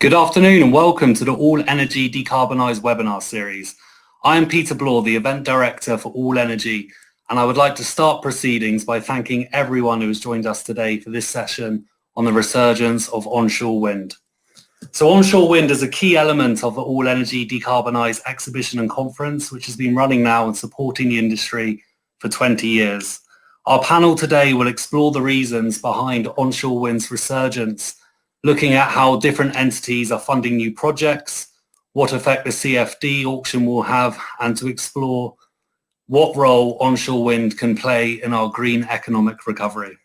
Good afternoon and welcome to the All Energy Decarbonised webinar series. I am Peter Blore, the Event Director for All Energy, and I would like to start proceedings by thanking everyone who has joined us today for this session on the resurgence of onshore wind. So onshore wind is a key element of the All Energy Decarbonised exhibition and conference, which has been running now and supporting the industry for 20 years. Our panel today will explore the reasons behind onshore wind's resurgence, looking at how different entities are funding new projects, what effect the CFD auction will have, and to explore what role onshore wind can play in our green economic recovery.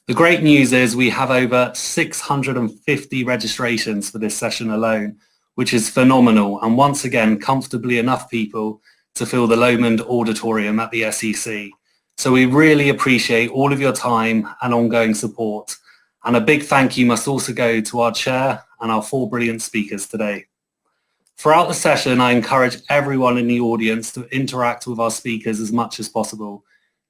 The great news is we have over 650 registrations for this session alone, which is phenomenal, and once again, comfortably enough people to fill the Lomond Auditorium at the SEC. So we really appreciate all of your time and ongoing support. And a big thank you must also go to our chair and our four brilliant speakers today. Throughout the session, I encourage everyone in the audience to interact with our speakers as much as possible.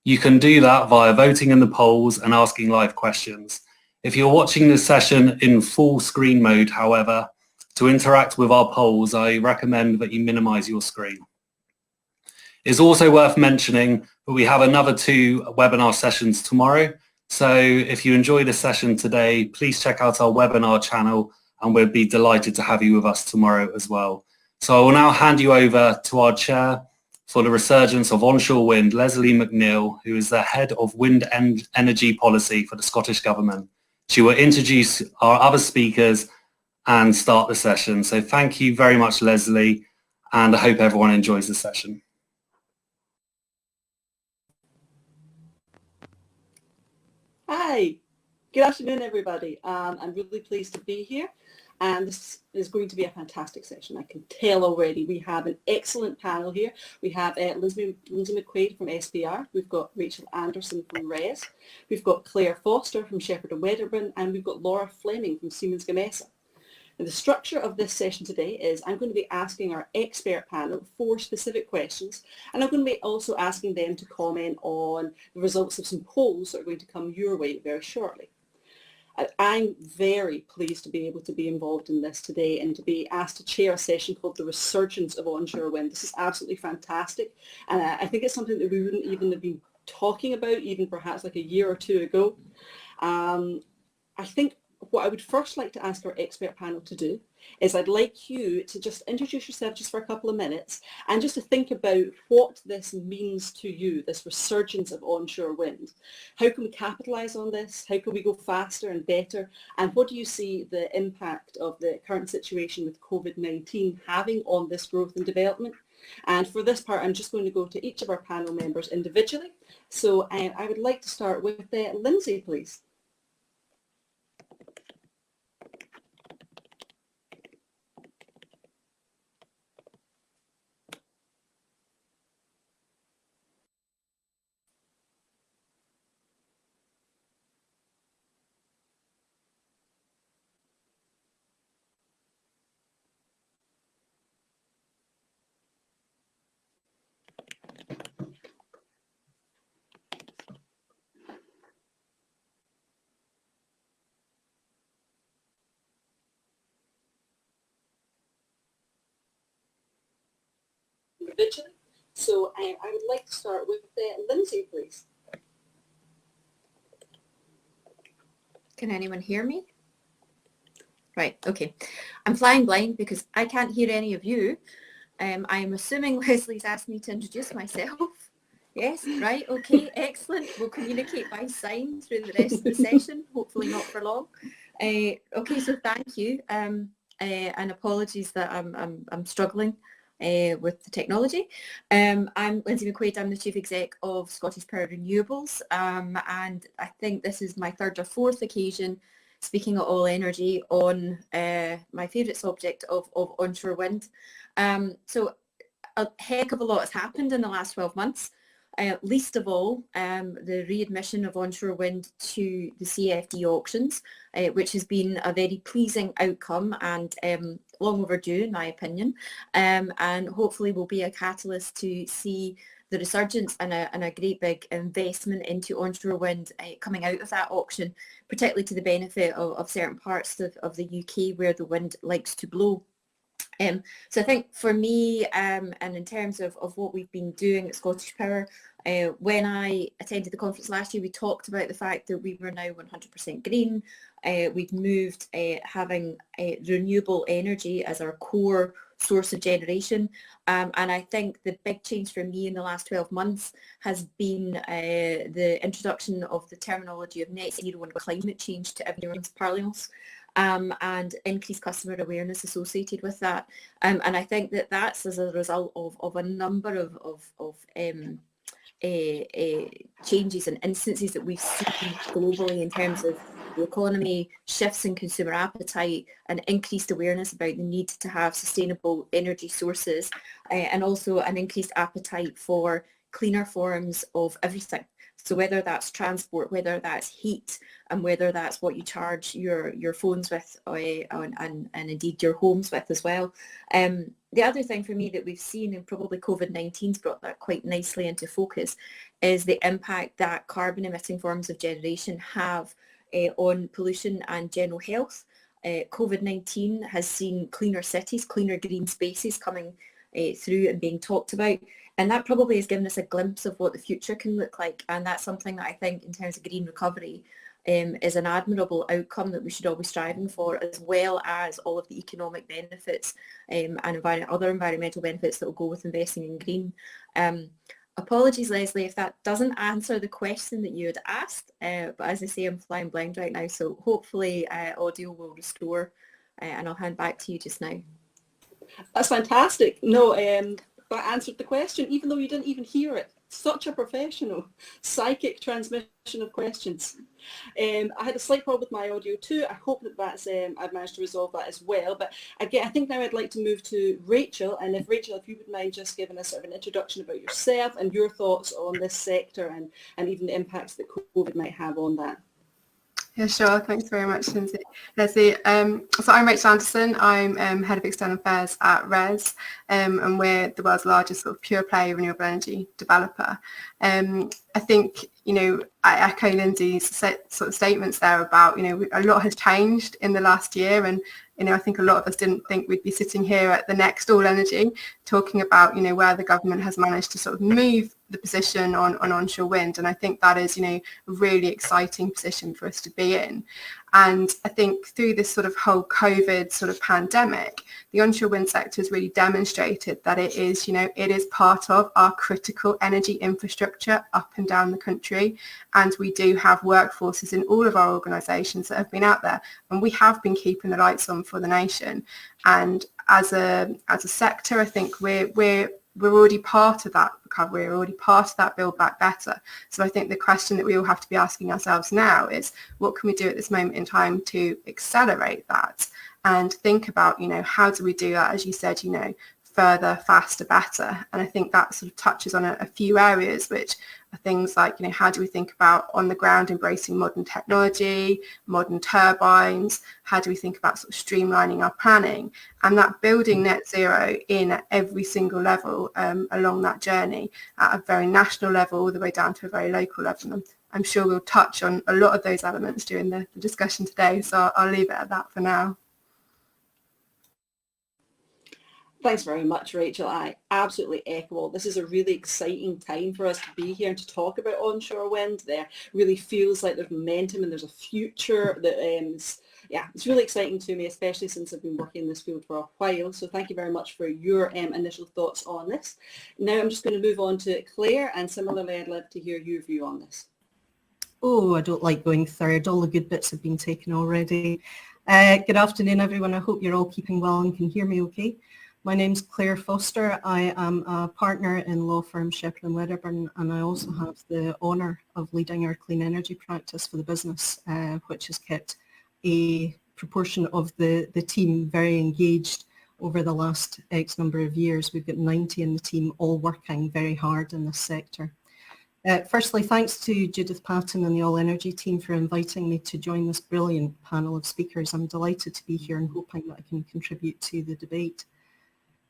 You can do that via voting in the polls and asking live questions. If you're watching this session in full screen mode, however, to interact with our polls, I recommend that you minimize your screen. It's also worth mentioning that we have another 2 webinar sessions tomorrow. So if you enjoy the session today, please check out our webinar channel and we'll be delighted to have you with us tomorrow as well. So I will now hand you over to our chair for the resurgence of onshore wind, Leslie McNeill, who is the head of wind energy policy for the Scottish Government. She will introduce our other speakers and start the session. So thank you very much, Leslie, and I hope everyone enjoys the session. Hi, good afternoon everybody. I'm really pleased to be here and this is going to be a fantastic session. I can tell already. We have an excellent panel here. We have Lindsay McQuaid from SPR, we've got Rachel Anderson from RES, we've got Claire Foster from Shepherd and Wedderburn, and we've got Laura Fleming from Siemens Gamesa. And the structure of this session today is I'm going to be asking our expert panel 4 specific questions, and I'm going to be also asking them to comment on the results of some polls that are going to come your way very shortly. I'm very pleased to be able to be involved in this today and to be asked to chair a session called the Resurgence of Onshore Wind. This is absolutely fantastic, and I think it's something that we wouldn't even have been talking about even perhaps like a year or 2 ago. I think what I would first like to ask our expert panel to do is I'd like you to just introduce yourself just for a couple of minutes and just to think about what this means to you, this resurgence of onshore wind. How can we capitalise on this? How can we go faster and better? And what do you see the impact of the current situation with COVID-19 having on this growth and development? And for this part, I'm just going to go to each of our panel members individually. So I would like to start with Lindsay, please. Individually. So I would like to start with Lindsay, please. Can anyone hear me? Right, okay. I'm flying blind because I can't hear any of you. I'm assuming Leslie's asked me to introduce myself. Yes, right, okay, excellent. We'll communicate by sign through the rest of the session, hopefully not for long. Okay, so thank you, and apologies that I'm struggling with the technology. I'm Lindsay McQuaid, I'm the Chief Exec of Scottish Power Renewables, and I think this is my 3rd or 4th occasion speaking at All Energy on my favourite subject of onshore wind. So a heck of a lot has happened in the last 12 months. Least of all, the readmission of onshore wind to the CFD auctions, which has been a very pleasing outcome and long overdue in my opinion, and hopefully will be a catalyst to see the resurgence and a great big investment into onshore wind coming out of that auction, particularly to the benefit of certain parts of the UK where the wind likes to blow. So I think for me, and in terms of what we've been doing at Scottish Power, when I attended the conference last year, we talked about the fact that we were now 100% green. We've moved having renewable energy as our core source of generation. And I think the big change for me in the last 12 months has been the introduction of the terminology of net zero and climate change to everyone's parlance. And increased customer awareness associated with that. And I think that that's as a result of a number of changes and instances that we've seen globally in terms of the economy, shifts in consumer appetite, and increased awareness about the need to have sustainable energy sources, and also an increased appetite for cleaner forms of everything. So whether that's transport, whether that's heat, and whether that's what you charge your phones with, and indeed your homes with as well. The other thing for me that we've seen, and probably COVID-19's brought that quite nicely into focus, is the impact that carbon emitting forms of generation have on pollution and general health. COVID-19 has seen cleaner cities, cleaner green spaces coming through and being talked about. And that probably has given us a glimpse of what the future can look like. And that's something that I think in terms of green recovery is an admirable outcome that we should all be striving for, as well as all of the economic benefits and other environmental benefits that will go with investing in green. Apologies, Leslie, if that doesn't answer the question that you had asked, but as I say, I'm flying blind right now, so hopefully audio will restore, and I'll hand back to you just now. That's fantastic. No, that answered the question, even though you didn't even hear it. Such a professional, psychic transmission of questions. I had a slight problem with my audio too. I hope that that's, I've managed to resolve that as well. But again, I think now I'd like to move to Rachel. And if Rachel, if you would mind just giving us sort of an introduction about yourself and your thoughts on this sector and even the impacts that COVID might have on that. Yeah, sure. Thanks very much, Leslie. So I'm Rachel Anderson. I'm Head of External Affairs at RES, and we're the world's largest sort of pure play renewable energy developer. I think, I echo Lindsay's sort of statements there about, a lot has changed in the last year, and I think a lot of us didn't think we'd be sitting here at the next All Energy talking about, where the government has managed to sort of move the position on onshore wind. And I think that is, a really exciting position for us to be in. And I think through this sort of whole COVID sort of pandemic, the onshore wind sector has really demonstrated that it is, it is part of our critical energy infrastructure up and down the country. And we do have workforces in all of our organisations that have been out there, and we have been keeping the lights on for the nation. And as a sector, I think we're already part of that recovery, we're already part of that Build Back Better. So I think the question that we all have to be asking ourselves now is, what can we do at this moment in time to accelerate that and think about, how do we do that, as you said, further, faster, better. And I think that sort of touches on a few areas, which are things like, how do we think about on the ground embracing modern technology, modern turbines? How do we think about sort of streamlining our planning, and that building net zero in at every single level along that journey, at a very national level all the way down to a very local level. And I'm sure we'll touch on a lot of those elements during the discussion today, so I'll leave it at that for now. Thanks very much, Rachel. I absolutely echo all. This is a really exciting time for us to be here and to talk about onshore wind. There really feels like there's momentum and there's a future that it's really exciting to me, especially since I've been working in this field for a while. So thank you very much for your initial thoughts on this. Now I'm just going to move on to Claire, and similarly I'd love to hear your view on this. Oh, I don't like going third. All the good bits have been taken already. Good afternoon, everyone. I hope you're all keeping well and can hear me okay. My name's Claire Foster. I am a partner in law firm Shepherd & Wedderburn, and I also have the honour of leading our clean energy practice for the business, which has kept a proportion of the team very engaged over the last X number of years. We've got 90 in the team all working very hard in this sector. Firstly, thanks to Judith Patton and the All Energy team for inviting me to join this brilliant panel of speakers. I'm delighted to be here and hoping that I can contribute to the debate.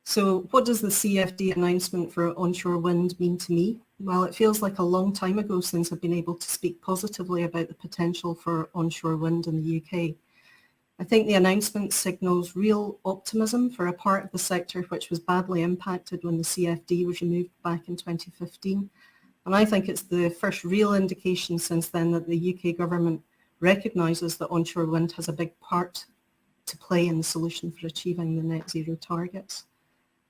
So what does the CFD announcement for onshore wind mean to me? Well, it feels like a long time ago since I've been able to speak positively about the potential for onshore wind in the UK. I think the announcement signals real optimism for a part of the sector which was badly impacted when the CFD was removed back in 2015. And I think it's the first real indication since then that the UK government recognises that onshore wind has a big part to play in the solution for achieving the net zero targets.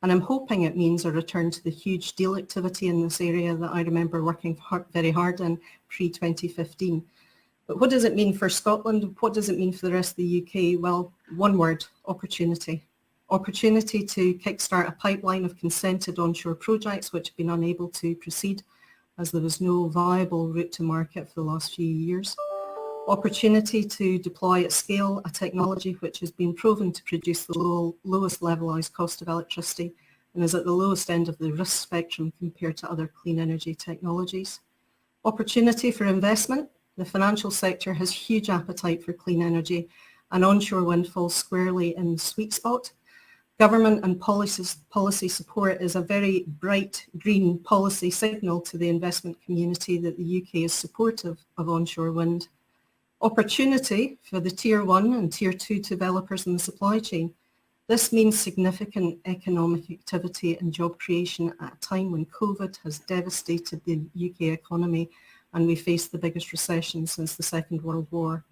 And I'm hoping it means a return to the huge deal activity in this area that I remember working very hard in pre-2015. But what does it mean for Scotland? What does it mean for the rest of the UK? Well, one word, opportunity. Opportunity to kickstart a pipeline of consented onshore projects which have been unable to proceed as there was no viable route to market for the last few years. Opportunity to deploy at scale a technology which has been proven to produce the lowest levelized cost of electricity and is at the lowest end of the risk spectrum compared to other clean energy technologies. Opportunity for investment. The financial sector has huge appetite for clean energy and onshore wind falls squarely in the sweet spot. Government and policy support is a very bright green policy signal to the investment community that the UK is supportive of onshore wind. Opportunity for the Tier 1 and Tier 2 developers in the supply chain. This means significant economic activity and job creation at a time when COVID has devastated the UK economy and we face the biggest recession since the Second World War.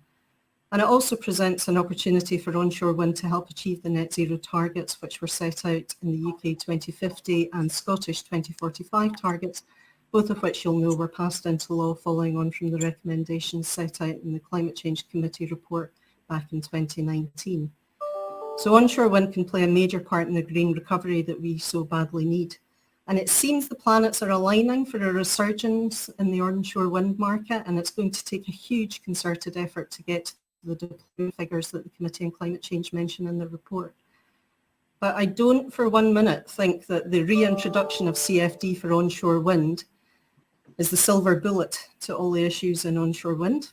And it also presents an opportunity for onshore wind to help achieve the net zero targets which were set out in the UK 2050 and Scottish 2045 targets, both of which you'll know were passed into law following on from the recommendations set out in the Climate Change Committee report back in 2019. So onshore wind can play a major part in the green recovery that we so badly need. And it seems the planets are aligning for a resurgence in the onshore wind market, and it's going to take a huge concerted effort to get to the deployment figures that the Committee on Climate Change mentioned in the report. But I don't for 1 minute think that the reintroduction of CFD for onshore wind is the silver bullet to all the issues in onshore wind.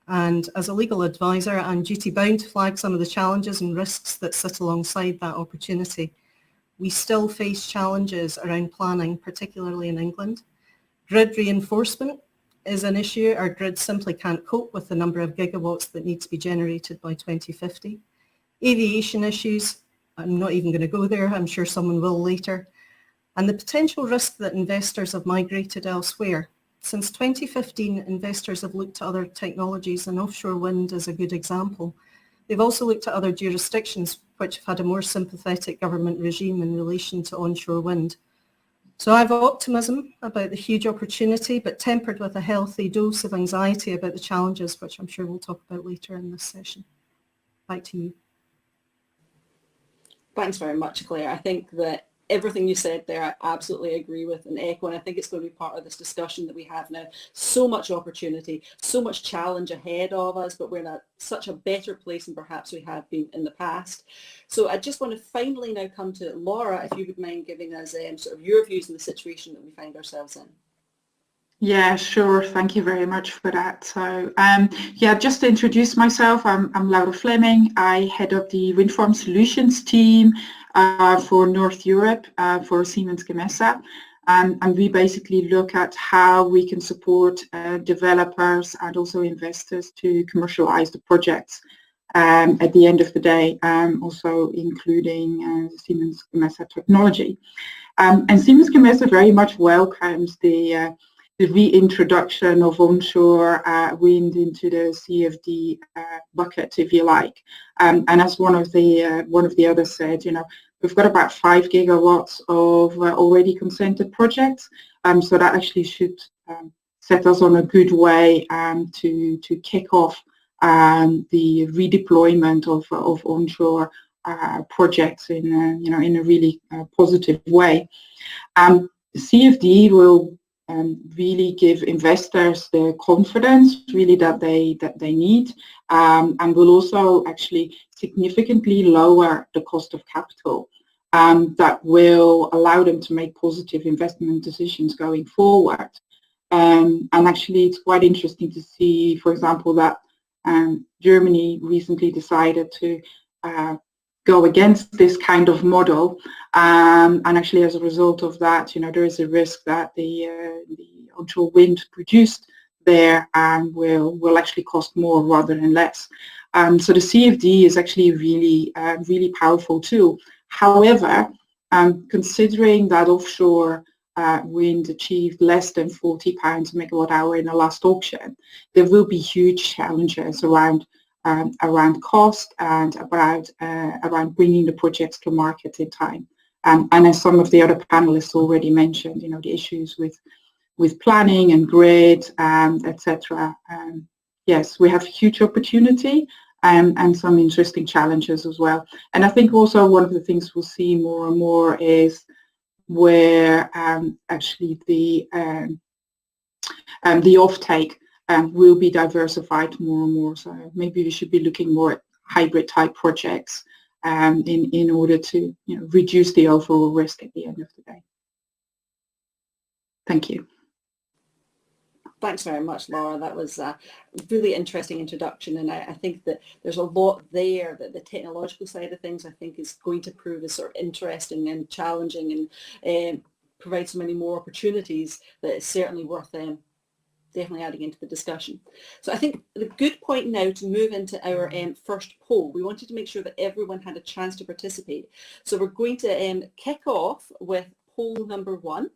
And as a legal advisor, I'm duty bound to flag some of the challenges and risks that sit alongside that opportunity. We still face challenges around planning, particularly in England. Grid reinforcement is an issue. Our grid simply can't cope with the number of gigawatts that need to be generated by 2050. Aviation issues, I'm not even going to go there, I'm sure someone will later. And the potential risk that investors have migrated elsewhere. Since 2015, investors have looked to other technologies, and offshore wind is a good example. They've also looked at other jurisdictions which have had a more sympathetic government regime in relation to onshore wind. So I have optimism about the huge opportunity, but tempered with a healthy dose of anxiety about the challenges, which I'm sure we'll talk about later in this session. Back to you. Thanks very much, Claire. I think that everything you said there, I absolutely agree with and echo, and I think it's going to be part of this discussion that we have now. So much opportunity, so much challenge ahead of us, but we're in such a better place than perhaps we have been in the past. So I just want to finally now come to Laura, if you would mind giving us sort of your views on the situation that we find ourselves in. Yeah, sure. Thank you very much for that. So, just to introduce myself, I'm Laura Fleming. I head up the Wind Farm Solutions team for North Europe for Siemens Gamesa. And we basically look at how we can support developers and also investors to commercialize the projects at the end of the day, also including Siemens Gamesa technology. And Siemens Gamesa very much welcomes the reintroduction of onshore wind into the CFD bucket, if you like. And as one of the others said, we've got about 5 gigawatts of already consented projects. So that actually should set us on a good way to kick off the redeployment of onshore projects in a really positive way. CFD will really give investors the confidence really that they need, and will also actually significantly lower the cost of capital that will allow them to make positive investment decisions going forward. And actually, it's quite interesting to see, for example, that Germany recently decided to go against this kind of model, and actually as a result of that, there is a risk that the onshore wind produced there will actually cost more rather than less. So the CFD is actually a really powerful tool. However, considering that offshore wind achieved less than £40 megawatt hour in the last auction, there will be huge challenges around cost and around bringing the projects to market in time. And as some of the other panelists already mentioned, the issues with planning and grid, etc. Yes, we have huge opportunity and some interesting challenges as well. And I think also one of the things we'll see more and more is where actually the offtake will be diversified more and more. So maybe we should be looking more at hybrid type projects in order to reduce the overall risk at the end of the day. Thank you. Thanks very much, Laura. That was a really interesting introduction, and I think that there's a lot there that the technological side of things I think is going to prove as sort of interesting and challenging and provide so many more opportunities that it's certainly worth definitely adding into the discussion. So I think the good point now to move into our first poll. We wanted to make sure that everyone had a chance to participate. So we're going to kick off with poll number 1.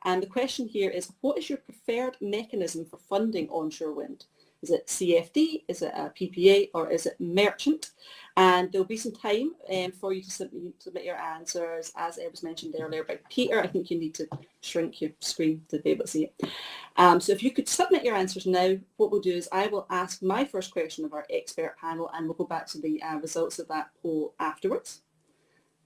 And the question here is, what is your preferred mechanism for funding onshore wind? Is it CFD, is it a PPA, or is it merchant? And there'll be some time for you to submit your answers, as it was mentioned earlier by Peter. I think you need to shrink your screen to be able to see it. So if you could submit your answers now, what we'll do is I will ask my first question of our expert panel, and we'll go back to the results of that poll afterwards.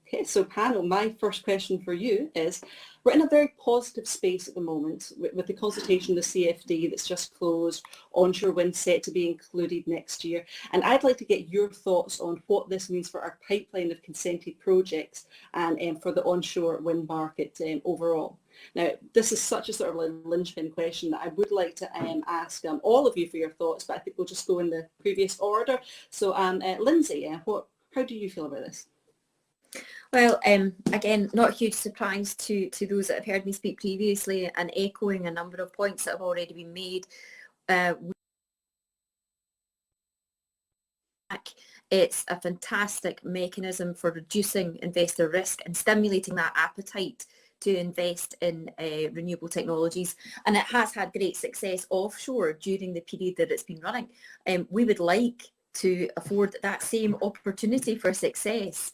Okay, so panel, my first question for you is, we're in a very positive space at the moment with the consultation of the CFD that's just closed, onshore wind set to be included next year. And I'd like to get your thoughts on what this means for our pipeline of consented projects and for the onshore wind market overall. Now, this is such a sort of a linchpin question that I would like to ask all of you for your thoughts, but I think we'll just go in the previous order. So Lindsay, how do you feel about this? Well, again, not a huge surprise to those that have heard me speak previously, and echoing a number of points that have already been made. It's a fantastic mechanism for reducing investor risk and stimulating that appetite to invest in renewable technologies, and it has had great success offshore during the period that it's been running. We would like to afford that same opportunity for success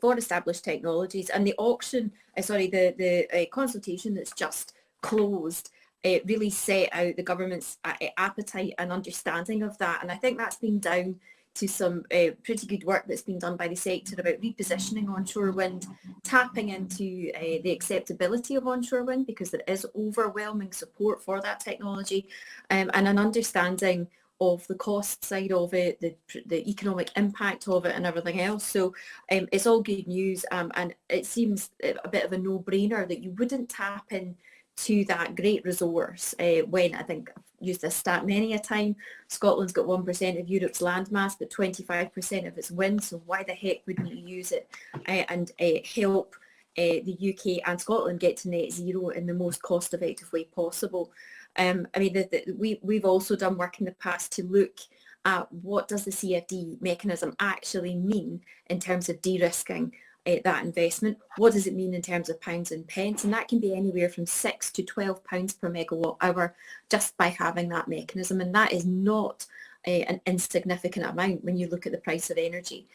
for established technologies, and the auction, the consultation that's just closed, it really set out the government's appetite and understanding of that, and I think that's been down to some pretty good work that's been done by the sector about repositioning onshore wind, tapping into the acceptability of onshore wind, because there is overwhelming support for that technology, and an understanding of the cost side of it, the economic impact of it and everything else. So it's all good news, and it seems a bit of a no-brainer that you wouldn't tap into that great resource when, I think I've used this stat many a time, Scotland's got 1% of Europe's landmass but 25% of its wind, so why the heck wouldn't you use it and help the UK and Scotland get to net zero in the most cost-effective way possible. I mean, we've also done work in the past to look at what does the CFD mechanism actually mean in terms of de-risking that investment. What does it mean in terms of pounds and pence? And that can be anywhere from £6 to £12 per megawatt hour just by having that mechanism. And that is not an insignificant amount when you look at the price of energy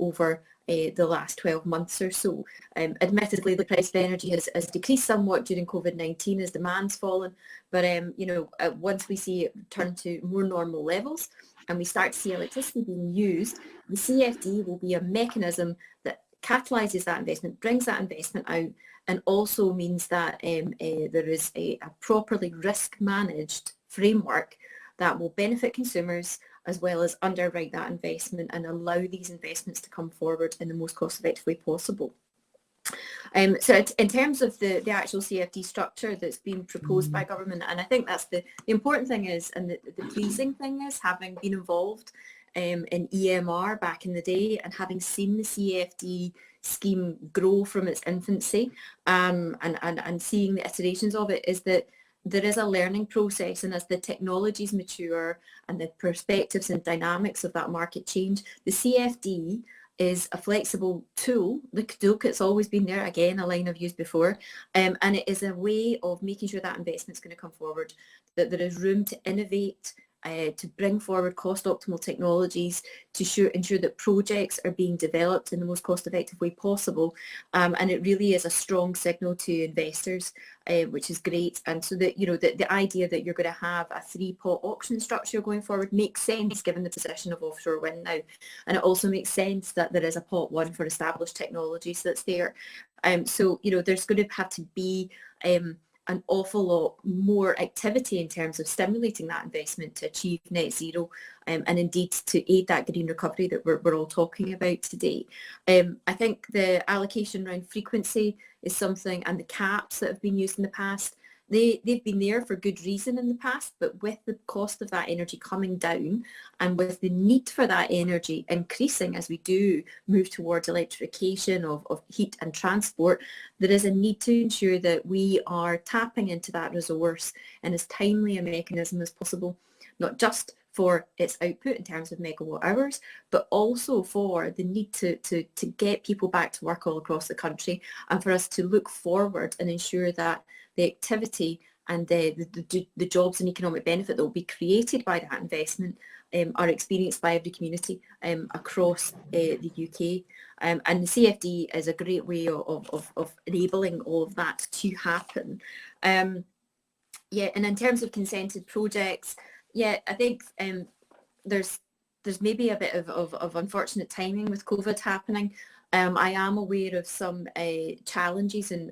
over the last 12 months or so. Admittedly, the price of energy has decreased somewhat during COVID-19 as demand's fallen, but once we see it return to more normal levels and we start to see electricity being used, the CFD will be a mechanism that catalyses that investment, brings that investment out, and also means that there is a properly risk-managed framework that will benefit consumers as well as underwrite that investment and allow these investments to come forward in the most cost-effective way possible. So in terms of the actual CFD structure that's been proposed by government, and I think that's the important thing is, and the pleasing thing is, having been involved in EMR back in the day and having seen the CFD scheme grow from its infancy, and seeing the iterations of it, is that there is a learning process, and as the technologies mature and the perspectives and dynamics of that market change, the CFD is a flexible tool. The toolkit's always been there, again, a line I've used before, and it is a way of making sure that investment's going to come forward, that there is room to innovate, to bring forward cost optimal technologies, to ensure that projects are being developed in the most cost effective way possible, and it really is a strong signal to investors, which is great. And so that, the idea that you're going to have a 3-pot auction structure going forward makes sense given the position of offshore wind now, and it also makes sense that there is a pot 1 for established technologies that's there. So there's going to have to be an awful lot more activity in terms of stimulating that investment to achieve net zero, and indeed to aid that green recovery that we're all talking about today. I think the allocation around frequency is something, and the caps that have been used in the past, they've been there for good reason in the past, but with the cost of that energy coming down and with the need for that energy increasing as we do move towards electrification of heat and transport, there is a need to ensure that we are tapping into that resource in as timely a mechanism as possible, not just for its output in terms of megawatt hours, but also for the need to get people back to work all across the country, and for us to look forward and ensure that the activity and the jobs and economic benefit that will be created by that investment are experienced by every community across the UK. And the CFD is a great way of enabling all of that to happen. And in terms of consented projects, I think there's maybe a bit of unfortunate timing with COVID happening. I am aware of some challenges in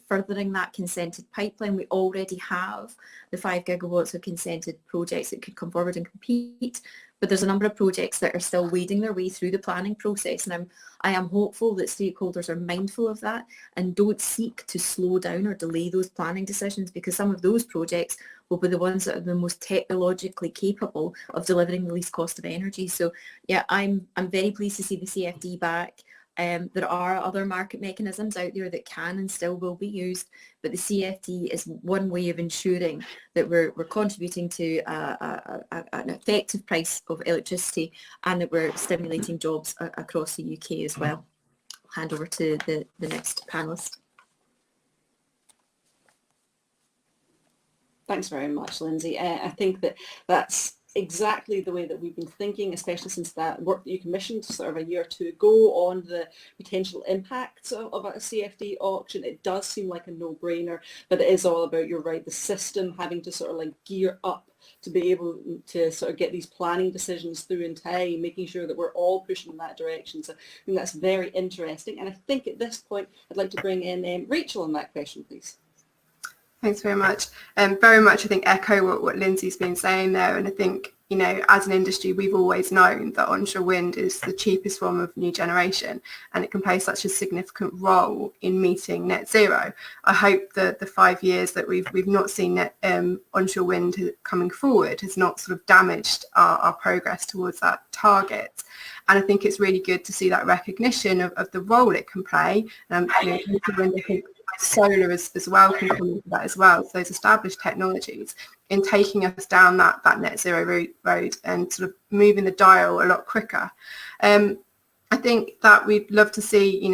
furthering that consented pipeline. We already have the 5 gigawatts of consented projects that could come forward and compete, but there's a number of projects that are still wading their way through the planning process, and I am hopeful that stakeholders are mindful of that and don't seek to slow down or delay those planning decisions, because some of those projects will be the ones that are the most technologically capable of delivering the least cost of energy. So I'm very pleased to see the CFD back. There are other market mechanisms out there that can and still will be used, but the CFD is one way of ensuring that we're contributing to an effective price of electricity, and that we're stimulating jobs across the UK as well. I'll hand over to the next panellist. Thanks very much, Lindsay. I think that's exactly the way that we've been thinking, especially since that work that you commissioned sort of a year or two ago on the potential impacts of a CFD auction. It does seem like a no-brainer, but it is all about, you're right, the system having to sort of like gear up to be able to sort of get these planning decisions through in time, making sure that we're all pushing in that direction. So I think that's very interesting. And I think at this point, I'd like to bring in Rachel on that question, please. Thanks very much. Very much, I think, echo what Lindsay's been saying there. And I think, as an industry, we've always known that onshore wind is the cheapest form of new generation, and it can play such a significant role in meeting net zero. I hope that the 5 years that we've not seen onshore wind coming forward has not sort of damaged our progress towards that target. And I think it's really good to see that recognition of the role it can play. Solar as well can come into that as well. So those established technologies in taking us down that net zero road and sort of moving the dial a lot quicker. I think that we'd love to see,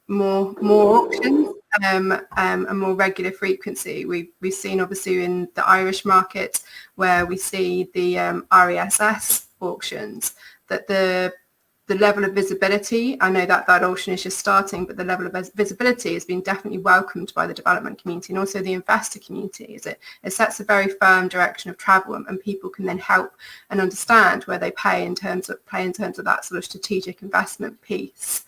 more auctions and more regular frequency. We've seen obviously in the Irish market where we see the RESS auctions that the level of visibility, I know that auction is just starting, but the level of visibility has been definitely welcomed by the development community and also the investor community. It sets a very firm direction of travel, and people can then help and understand where they play in terms of that sort of strategic investment piece.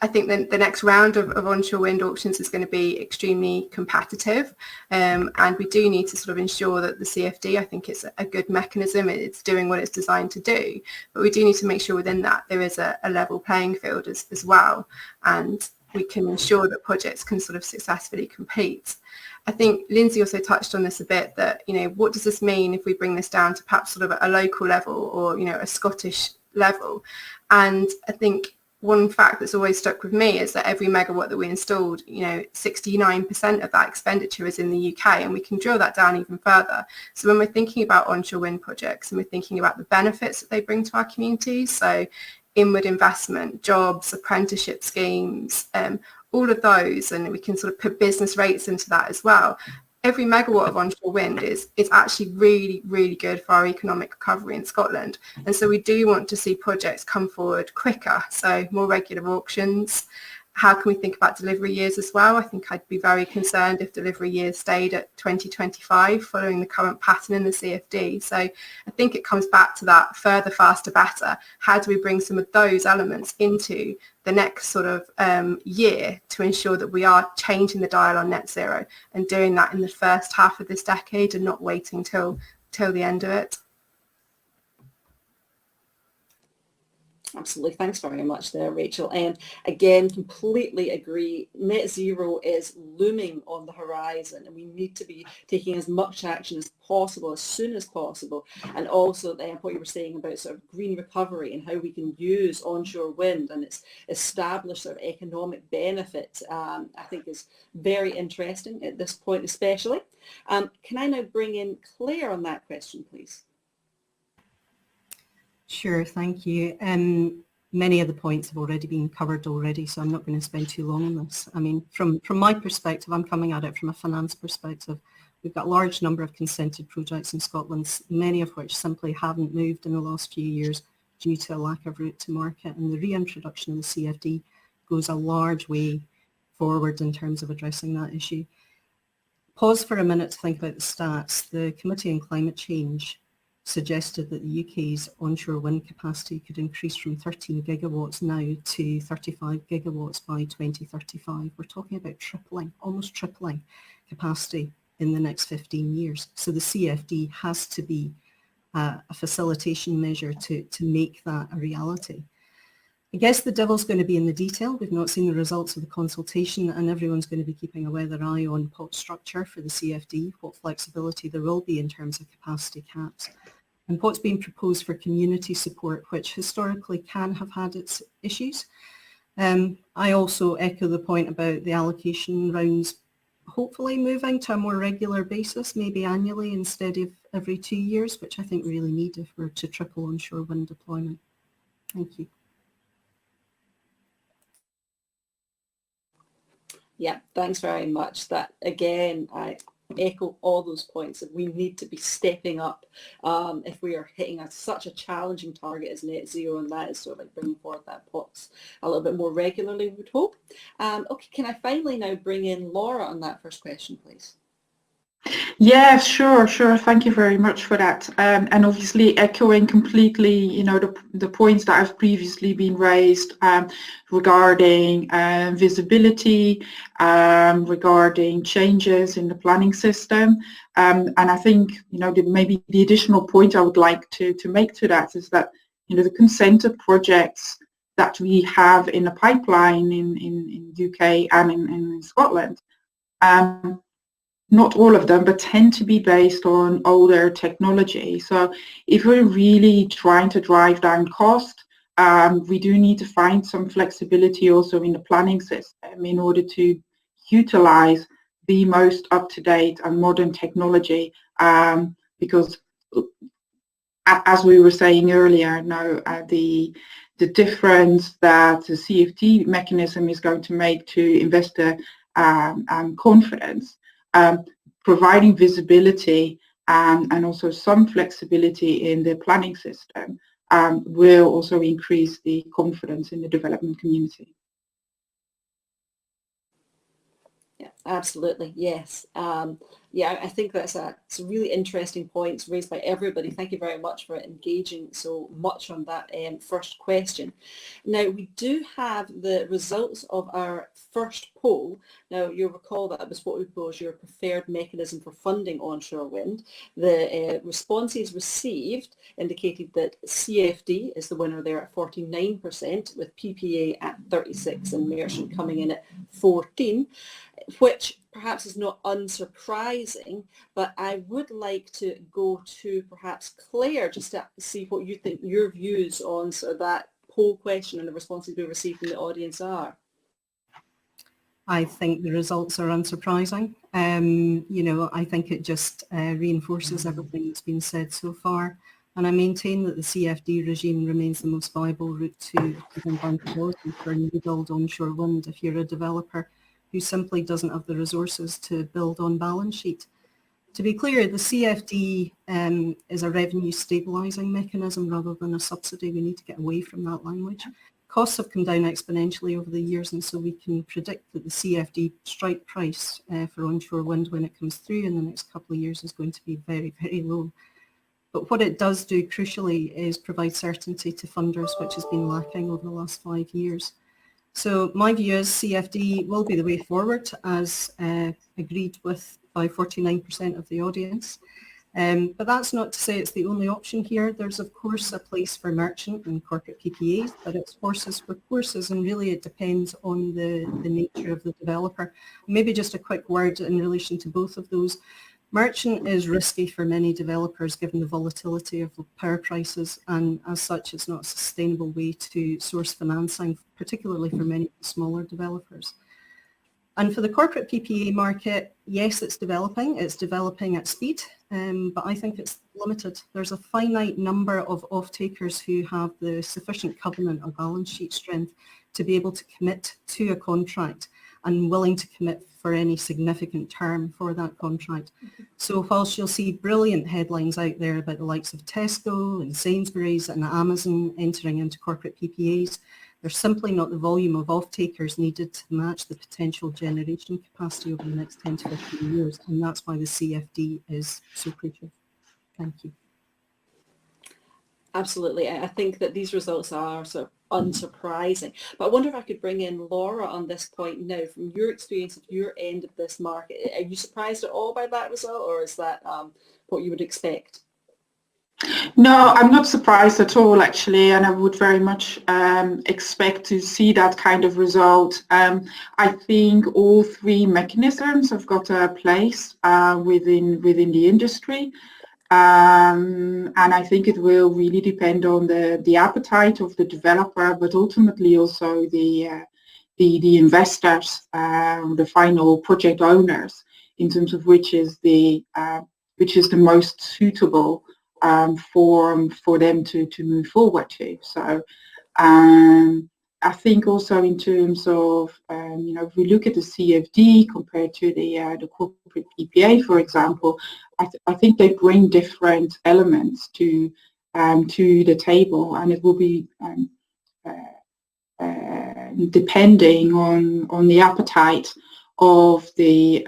I think the next round of onshore wind auctions is going to be extremely competitive, and we do need to sort of ensure that the CFD, I think it's a good mechanism, it's doing what it's designed to do, but we do need to make sure within that there is a level playing field as well. And we can ensure that projects can sort of successfully compete. I think Lindsay also touched on this a bit, that, you know, what does this mean if we bring this down to perhaps sort of a local level or, you know, a Scottish level? And I think one fact that's always stuck with me is that every megawatt that we installed, you know, 69% of that expenditure is in the UK, and we can drill that down even further. So when we're thinking about onshore wind projects and we're thinking about the benefits that they bring to our communities, so inward investment, jobs, apprenticeship schemes, all of those, and we can sort of put business rates into that as well. Every megawatt of onshore wind is actually really, really good for our economic recovery in Scotland. And so we do want to see projects come forward quicker, so more regular auctions. How can we think about delivery years as well? I think I'd be very concerned if delivery years stayed at 2025 following the current pattern in the CFD. So I think it comes back to that further, faster, better. How do we bring some of those elements into the next sort of year to ensure that we are changing the dial on net zero and doing that in the first half of this decade and not waiting till the end of it? Absolutely. Thanks very much there, Rachel. And again, completely agree. Net zero is looming on the horizon, and we need to be taking as much action as possible, as soon as possible. And also what you were saying about sort of green recovery and how we can use onshore wind and its established sort of economic benefit, I think is very interesting at this point especially. Can I now bring in Claire on that question, please? Sure, thank you. Many of the points have already been covered already, so I'm not going to spend too long on this. I mean, from my perspective, I'm coming at it from a finance perspective. We've got a large number of consented projects in Scotland, many of which simply haven't moved in the last few years due to a lack of route to market, and the reintroduction of the CFD goes a large way forward in terms of addressing that issue. Pause for a minute to think about the stats. The Committee on Climate Change suggested that the UK's onshore wind capacity could increase from 13 gigawatts now to 35 gigawatts by 2035. We're talking about tripling, almost tripling capacity in the next 15 years. So the CFD has to be a facilitation measure to make that a reality. I guess the devil's going to be in the detail. We've not seen the results of the consultation, and everyone's going to be keeping a weather eye on pot structure for the CFD, what flexibility there will be in terms of capacity caps, and what's being proposed for community support, which historically can have had its issues. I also echo the point about the allocation rounds hopefully moving to a more regular basis, maybe annually instead of every 2 years, which I think we really need if we're to triple onshore wind deployment. Thank you. Yeah, thanks very much. That again, I echo all those points that we need to be stepping up if we are hitting such a challenging target as net zero, and that is sort of like bringing forward that POTS a little bit more regularly, we would hope. Okay, can I finally now bring in Laura on that first question, please? Yeah, sure. Thank you very much for that. And obviously echoing completely, you know, the points that have previously been raised regarding visibility, regarding changes in the planning system. And I think, you know, maybe the additional point I would like to make to that is that, you know, the consented projects that we have in the pipeline in UK and in Scotland, not all of them, but tend to be based on older technology. So if we're really trying to drive down cost, we do need to find some flexibility also in the planning system in order to utilize the most up-to-date and modern technology, because as we were saying earlier, now the difference that the CFD mechanism is going to make to investor confidence, providing visibility and also some flexibility in the planning system will also increase the confidence in the development community. Yeah, Absolutely, yes. Yeah, I think it's a really interesting point raised by everybody. Thank you very much for engaging so much on that first question. Now, we do have the results of our first poll. Now, you'll recall that was what we proposed your preferred mechanism for funding onshore wind. The responses received indicated that CFD is the winner there at 49%, with PPA at 36% and merchant coming in at 14%. Which perhaps is not unsurprising, but I would like to go to perhaps Claire just to see what you think your views on sort of that poll question and the responses we received from the audience are. I think the results are unsurprising. I think it just reinforces everything that's been said so far. And I maintain that the CFD regime remains the most viable route to bankability for new build onshore wind if you're a developer who simply doesn't have the resources to build on balance sheet. To be clear, the CFD is a revenue stabilising mechanism rather than a subsidy. We need to get away from that language. Costs have come down exponentially over the years, and so we can predict that the CFD strike price for onshore wind when it comes through in the next couple of years is going to be very, very low. But what it does do crucially is provide certainty to funders, which has been lacking over the last 5 years. So my view is CFD will be the way forward, as agreed with by 49% of the audience. But that's not to say it's the only option here. There's of course a place for merchant and corporate PPAs, but it's horses for courses, and really it depends on the nature of the developer. Maybe just a quick word in relation to both of those. Merchant is risky for many developers given the volatility of power prices, and as such it's not a sustainable way to source financing, particularly for many smaller developers. And for the corporate PPA market, yes, it's developing at speed, but I think it's limited. There's a finite number of off-takers who have the sufficient covenant or balance sheet strength to be able to commit to a contract and willing to commit for any significant term for that contract. So whilst you'll see brilliant headlines out there about the likes of Tesco and Sainsbury's and Amazon entering into corporate PPAs, there's simply not the volume of off-takers needed to match the potential generation capacity over the next 10 to 15 years, and that's why the CFD is so crucial. Thank you. Absolutely. I think that these results are sort of unsurprising. But I wonder if I could bring in Laura on this point now. From your experience of your end of this market, are you surprised at all by that result, or is that what you would expect? No, I'm not surprised at all, actually, and I would very much expect to see that kind of result. I think all three mechanisms have got a place within the industry. And I think it will really depend on the appetite of the developer, but ultimately also the investors, the final project owners, in terms of which is the most suitable for them to move forward to. So I think also in terms of if we look at the CFD compared to the corporate PPA, for example, I think they bring different elements to the table, and it will be depending on the appetite of the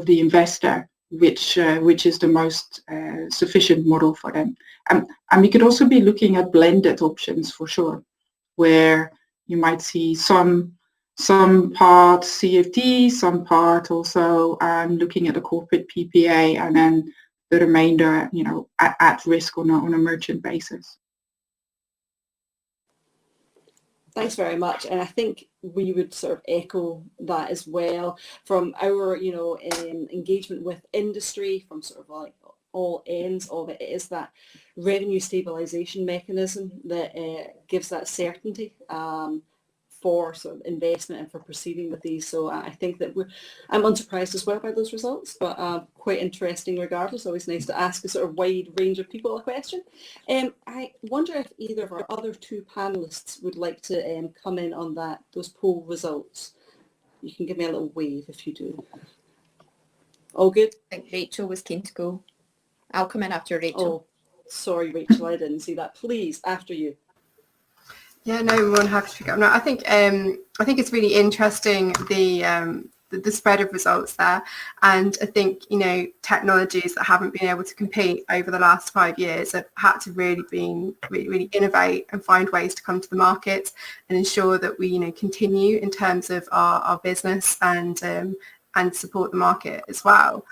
investor, which is the most sufficient model for them. And we could also be looking at blended options for sure, where you might see some part CFD, some part also looking at a corporate PPA, and then the remainder, at risk on a merchant basis. Thanks very much. And I think we would sort of echo that as well from our, engagement with industry, from sort of like all ends of it. It is that revenue stabilisation mechanism that gives that certainty for sort of investment and for proceeding with these. So I think that I'm unsurprised as well by those results, but quite interesting regardless. Always nice to ask a sort of wide range of people a question. I wonder if either of our other two panellists would like to come in on those poll results. You can give me a little wave if you do. All good? I think Rachel was keen to go. I'll come in after Rachel. Oh, sorry, Rachel, I didn't see that. Please, after you. Yeah, no, we're more than happy to pick up. No, I think it's really interesting the the spread of results there. And I think, you know, technologies that haven't been able to compete over the last 5 years have had to really innovate and find ways to come to the market and ensure that we, you know, continue in terms of our business and support the market as well.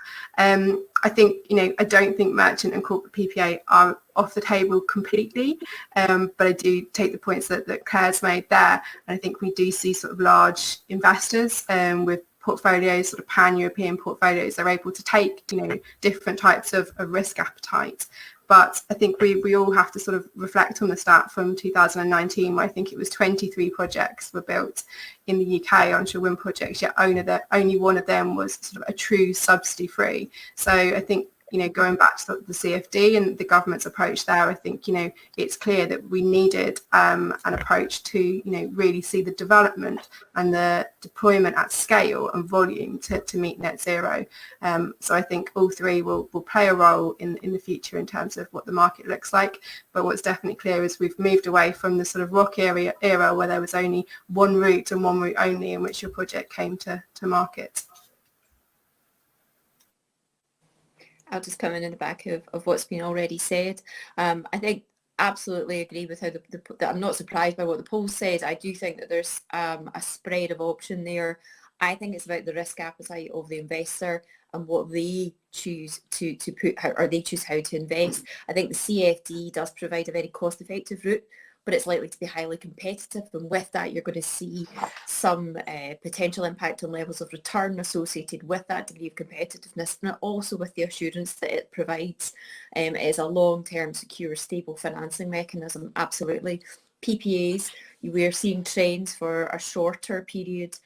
I think, you know, I don't think merchant and corporate PPA are off the table completely, but I do take the points that Claire's made there. And I think we do see sort of large investors with portfolios, sort of pan-European portfolios. They're able to take, you know, different types of risk appetite. But I think we all have to sort of reflect on the stat from 2019, where I think it was 23 projects were built in the UK, onshore wind projects, yet only one of them was sort of a true subsidy-free. So I think, you know, going back to the CFD and the government's approach there, I think, you know, it's clear that we needed an approach to, you know, really see the development and the deployment at scale and volume to meet net zero. So I think all three will play a role in the future in terms of what the market looks like. But what's definitely clear is we've moved away from the sort of ROC era where there was only one route and one route only in which your project came to market. I'll just come in the back of what's been already said. I think absolutely agree with how that I'm not surprised by what the poll said. I do think that there's a spread of option there. I think it's about the risk appetite of the investor and what they choose to put, or they choose how to invest. I think the CFD does provide a very cost-effective route, but it's likely to be highly competitive. And with that, you're going to see some potential impact on levels of return associated with that degree of competitiveness, and also with the assurance that it provides as a long-term, secure, stable financing mechanism. Absolutely. PPAs, we're seeing trends for a shorter period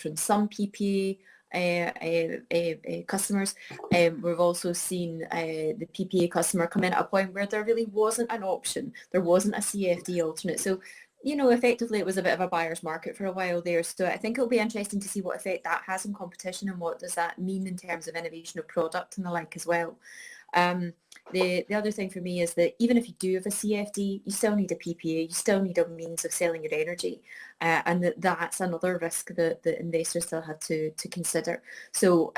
from some PPA customers. We've also seen the PPA customer come in at a point where there really wasn't an option. There wasn't a CFD alternate. So, you know, effectively it was a bit of a buyer's market for a while there. So I think it'll be interesting to see what effect that has on competition and what does that mean in terms of innovation of product and the like as well. The other thing for me is that even if you do have a CFD, you still need a PPA, you still need a means of selling your energy, and that's another risk that the investors still have to consider. So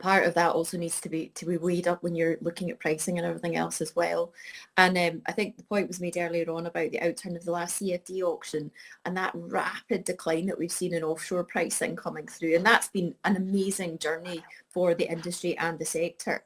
part of that also needs to be weighed up when you're looking at pricing and everything else as well. And I think the point was made earlier on about the outturn of the last CFD auction and that rapid decline that we've seen in offshore pricing coming through, and that's been an amazing journey for the industry and the sector.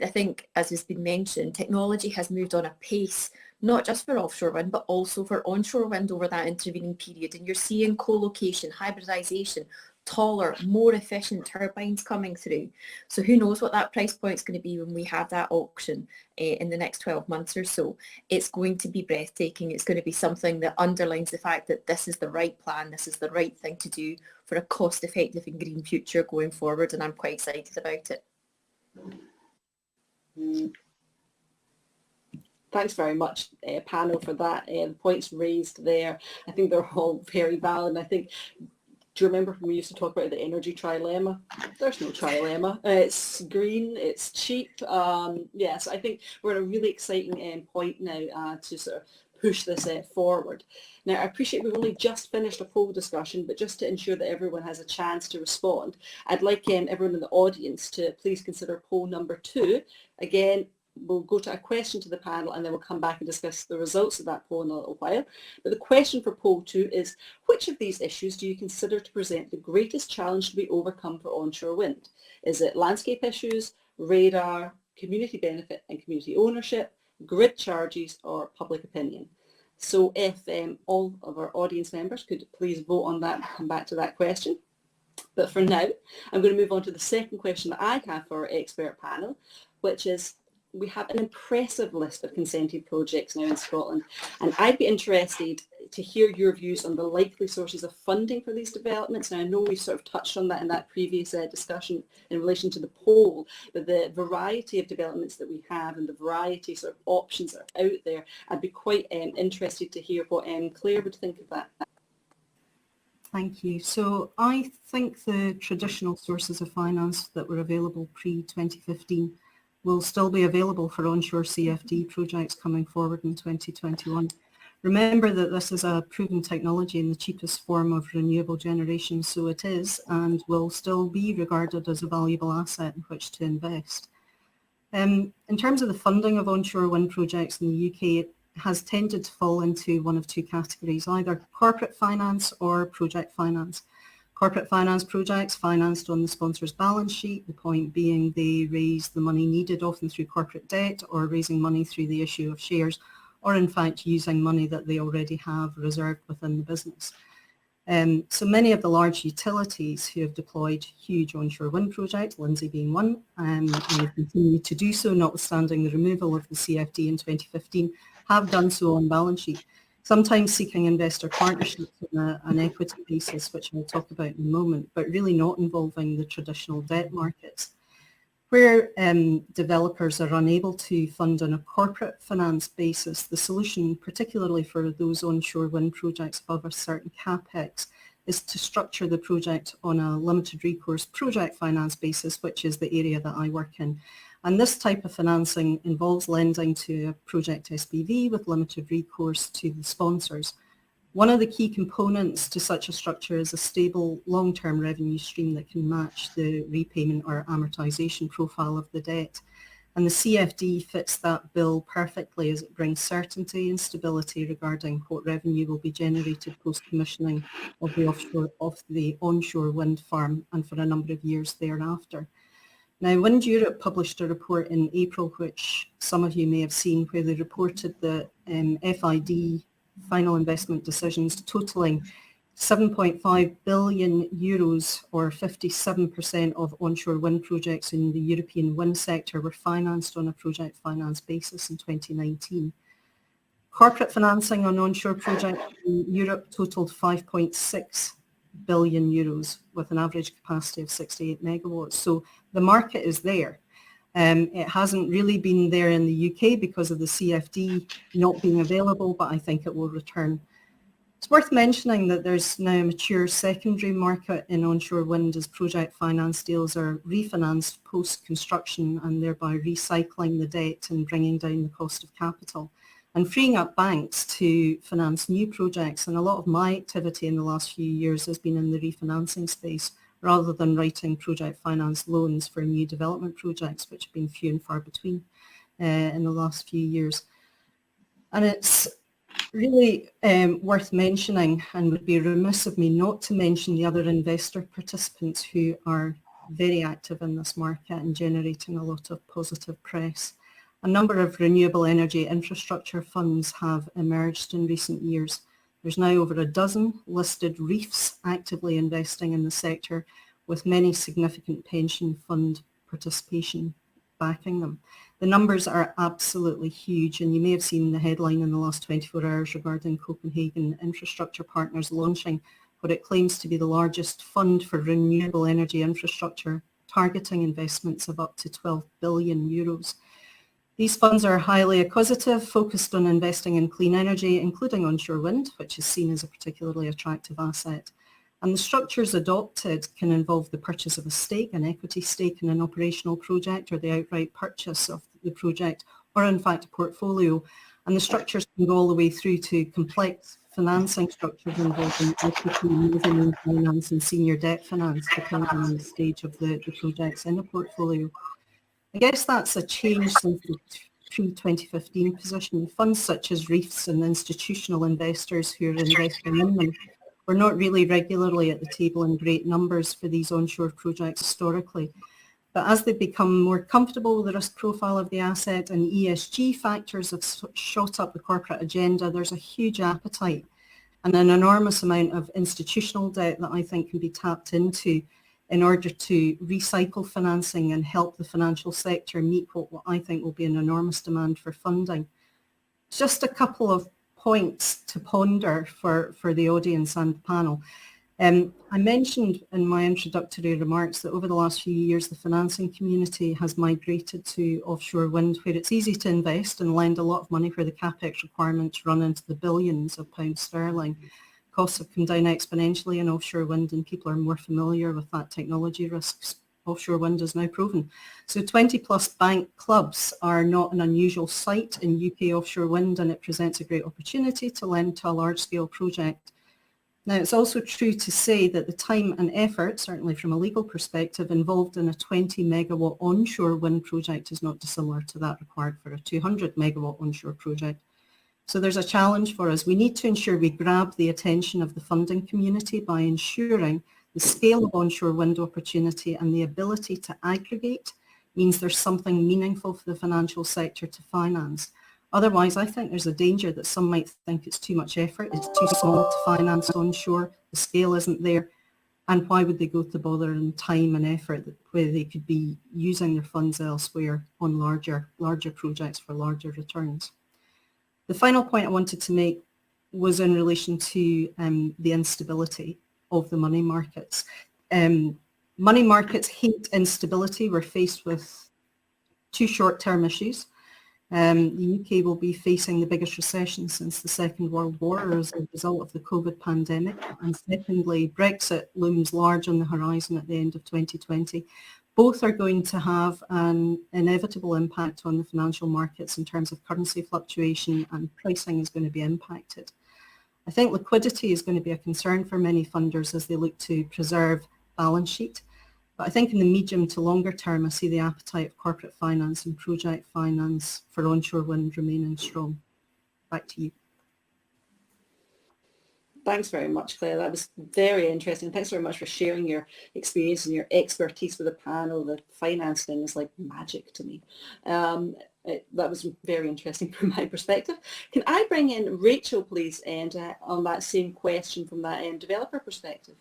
I think, as has been mentioned, technology has moved on a pace, not just for offshore wind, but also for onshore wind over that intervening period. And you're seeing co-location, hybridization, taller, more efficient turbines coming through. So who knows what that price point is going to be when we have that auction in the next 12 months or so. It's going to be breathtaking. It's going to be something that underlines the fact that this is the right plan, this is the right thing to do for a cost-effective and green future going forward, and I'm quite excited about it. Thanks very much, panel, for that. The points raised there, I think they're all very valid. And I think, do you remember when we used to talk about the energy trilemma? There's no trilemma. It's green, it's cheap. Yes, I think we're at a really exciting point now to sort of push this forward. Now, I appreciate we've only just finished a poll discussion, but just to ensure that everyone has a chance to respond, I'd like everyone in the audience to please consider poll number 2. Again, we'll go to a question to the panel and then we'll come back and discuss the results of that poll in a little while. But the question for poll 2 is, which of these issues do you consider to present the greatest challenge to be overcome for onshore wind? Is it landscape issues, radar, community benefit and community ownership, grid charges, or public opinion? So if all of our audience members could please vote on that and come back to that question. But for now, I'm going to move on to the second question that I have for our expert panel, which is, we have an impressive list of consented projects now in Scotland, and I'd be interested to hear your views on the likely sources of funding for these developments. Now, I know we've sort of touched on that in that previous discussion in relation to the poll, but the variety of developments that we have and the variety of sort of options that are out there, I'd be quite interested to hear what Claire would think of that. Thank you. So I think the traditional sources of finance that were available pre-2015 will still be available for onshore CFD projects coming forward in 2021. Remember that this is a proven technology and the cheapest form of renewable generation, so it is and will still be regarded as a valuable asset in which to invest. In terms of the funding of onshore wind projects in the UK, it has tended to fall into one of two categories, either corporate finance or project finance. Corporate finance projects financed on the sponsor's balance sheet, the point being they raise the money needed often through corporate debt or raising money through the issue of shares, or in fact using money that they already have reserved within the business. So many of the large utilities who have deployed huge onshore wind projects, Lindsay being one, and continue to do so, notwithstanding the removal of the CFD in 2015, have done so on balance sheet, sometimes seeking investor partnerships on an equity basis, which I'll talk about in a moment, but really not involving the traditional debt markets. Where developers are unable to fund on a corporate finance basis, the solution, particularly for those onshore wind projects above a certain capex, is to structure the project on a limited recourse project finance basis, which is the area that I work in. And this type of financing involves lending to a project SPV with limited recourse to the sponsors. One of the key components to such a structure is a stable long-term revenue stream that can match the repayment or amortization profile of the debt. And the CFD fits that bill perfectly as it brings certainty and stability regarding what revenue will be generated post-commissioning of the onshore wind farm and for a number of years thereafter. Now, Wind Europe published a report in April, which some of you may have seen, where they reported that FID, final investment decisions, totaling 7.5 billion euros, or 57% of onshore wind projects in the European wind sector, were financed on a project finance basis in 2019. Corporate financing on onshore projects in Europe totaled 5.6 billion euros with an average capacity of 68 megawatts. So the market is there. It hasn't really been there in the UK because of the CFD not being available, but I think it will return. It's worth mentioning that there's now a mature secondary market in onshore wind as project finance deals are refinanced post-construction and thereby recycling the debt and bringing down the cost of capital and freeing up banks to finance new projects. And a lot of my activity in the last few years has been in the refinancing space, rather than writing project finance loans for new development projects, which have been few and far between in the last few years. And it's really worth mentioning, and would be remiss of me not to mention, the other investor participants who are very active in this market and generating a lot of positive press. A number of renewable energy infrastructure funds have emerged in recent years. There's now over a dozen listed REIFs actively investing in the sector, with many significant pension fund participation backing them. The numbers are absolutely huge, and you may have seen the headline in the last 24 hours regarding Copenhagen Infrastructure Partners launching what it claims to be the largest fund for renewable energy infrastructure, targeting investments of up to 12 billion euros. These funds are highly acquisitive, focused on investing in clean energy, including onshore wind, which is seen as a particularly attractive asset. And the structures adopted can involve the purchase of a stake, an equity stake in an operational project, or the outright purchase of the project, or in fact a portfolio. And the structures can go all the way through to complex financing structures involving equity, mezzanine finance, and senior debt finance, depending on the stage of the projects in a portfolio. I guess that's a change since the pre-2015 position. Funds such as REIFs and institutional investors who are investing in them were not really regularly at the table in great numbers for these onshore projects historically. But as they become more comfortable with the risk profile of the asset and ESG factors have shot up the corporate agenda, there's a huge appetite and an enormous amount of institutional debt that I think can be tapped into in order to recycle financing and help the financial sector meet what I think will be an enormous demand for funding. Just a couple of points to ponder for the audience and the panel. I mentioned in my introductory remarks that over the last few years the financing community has migrated to offshore wind, where it's easy to invest and lend a lot of money where the capex requirements run into the billions of pounds sterling. Costs have come down exponentially in offshore wind, and people are more familiar with that technology risk offshore wind is now proven. So 20 plus bank clubs are not an unusual sight in UK offshore wind, and it presents a great opportunity to lend to a large scale project. Now, it's also true to say that the time and effort, certainly from a legal perspective, involved in a 20 megawatt onshore wind project is not dissimilar to that required for a 200 megawatt onshore project. So there's a challenge for us. We need to ensure we grab the attention of the funding community by ensuring the scale of onshore wind opportunity and the ability to aggregate means there's something meaningful for the financial sector to finance. Otherwise, I think there's a danger that some might think it's too much effort, it's too small to finance onshore, the scale isn't there, and why would they go to bother and time and effort where they could be using their funds elsewhere on larger projects for larger returns. The final point I wanted to make was in relation to the instability of the money markets. Money markets hate instability. We're faced with two short-term issues. The UK will be facing the biggest recession since the Second World War as a result of the COVID pandemic. And secondly, Brexit looms large on the horizon at the end of 2020. Both are going to have an inevitable impact on the financial markets in terms of currency fluctuation, and pricing is going to be impacted. I think liquidity is going to be a concern for many funders as they look to preserve balance sheet. But I think in the medium to longer term, I see the appetite of corporate finance and project finance for onshore wind remaining strong. Back to you. Thanks very much, Claire. That was very interesting. Thanks very much for sharing your experience and your expertise with the panel. The finance thing is like magic to me. That was very interesting from my perspective. Can I bring in Rachel, please, and on that same question from that developer perspective?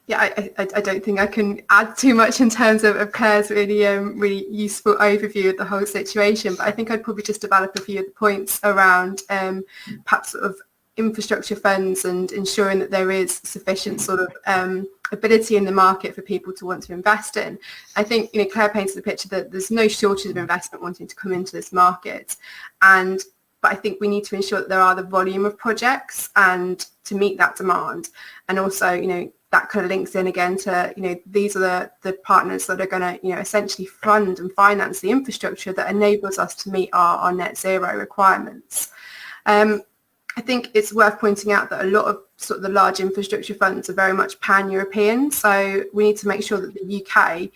Yeah, I don't think I can add too much in terms of Claire's really useful overview of the whole situation, but I think I'd probably just develop a few of the points around perhaps sort of infrastructure funds and ensuring that there is sufficient sort of ability in the market for people to want to invest in. I think, Claire painted the picture that there's no shortage of investment wanting to come into this market, but I think we need to ensure that there are the volume of projects and to meet that demand. And also, that kind of links in again to, these are the partners that are going to, essentially fund and finance the infrastructure that enables us to meet our net zero requirements. I think it's worth pointing out that a lot of sort of the large infrastructure funds are very much pan-European. So we need to make sure that the UK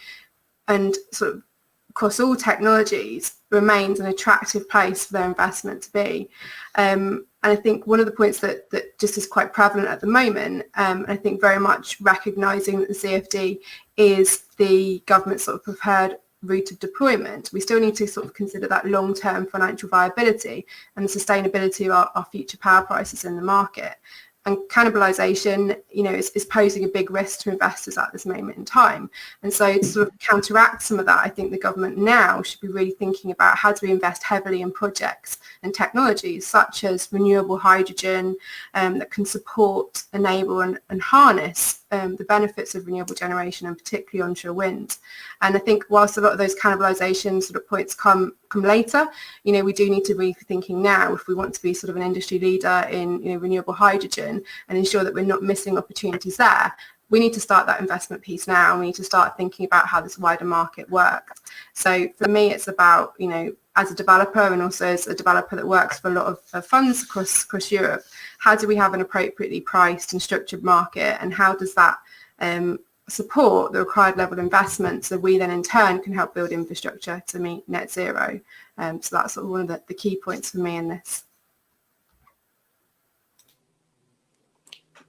and sort of across all technologies remains an attractive place for their investment to be. And I think one of the points that just is quite prevalent at the moment, I think very much recognising that the CFD is the government's sort of preferred route of deployment, we still need to sort of consider that long-term financial viability and the sustainability of our future power prices in the market. And cannibalisation, is posing a big risk to investors at this moment in time. And so to sort of counteract some of that, I think the government now should be really thinking about how do we invest heavily in projects and technologies such as renewable hydrogen that can support, enable and harness the benefits of renewable generation and particularly onshore wind. And I think whilst a lot of those cannibalisation sort of points come later, we do need to be thinking now if we want to be sort of an industry leader in renewable hydrogen and ensure that we're not missing opportunities there. We need to start that investment piece now, and we need to start thinking about how this wider market works. So for me, it's about, as a developer and also as a developer that works for a lot of funds across Europe, how do we have an appropriately priced and structured market, and how does that support the required level of investment so we then in turn can help build infrastructure to meet net zero. So that's sort of one of the key points for me in this.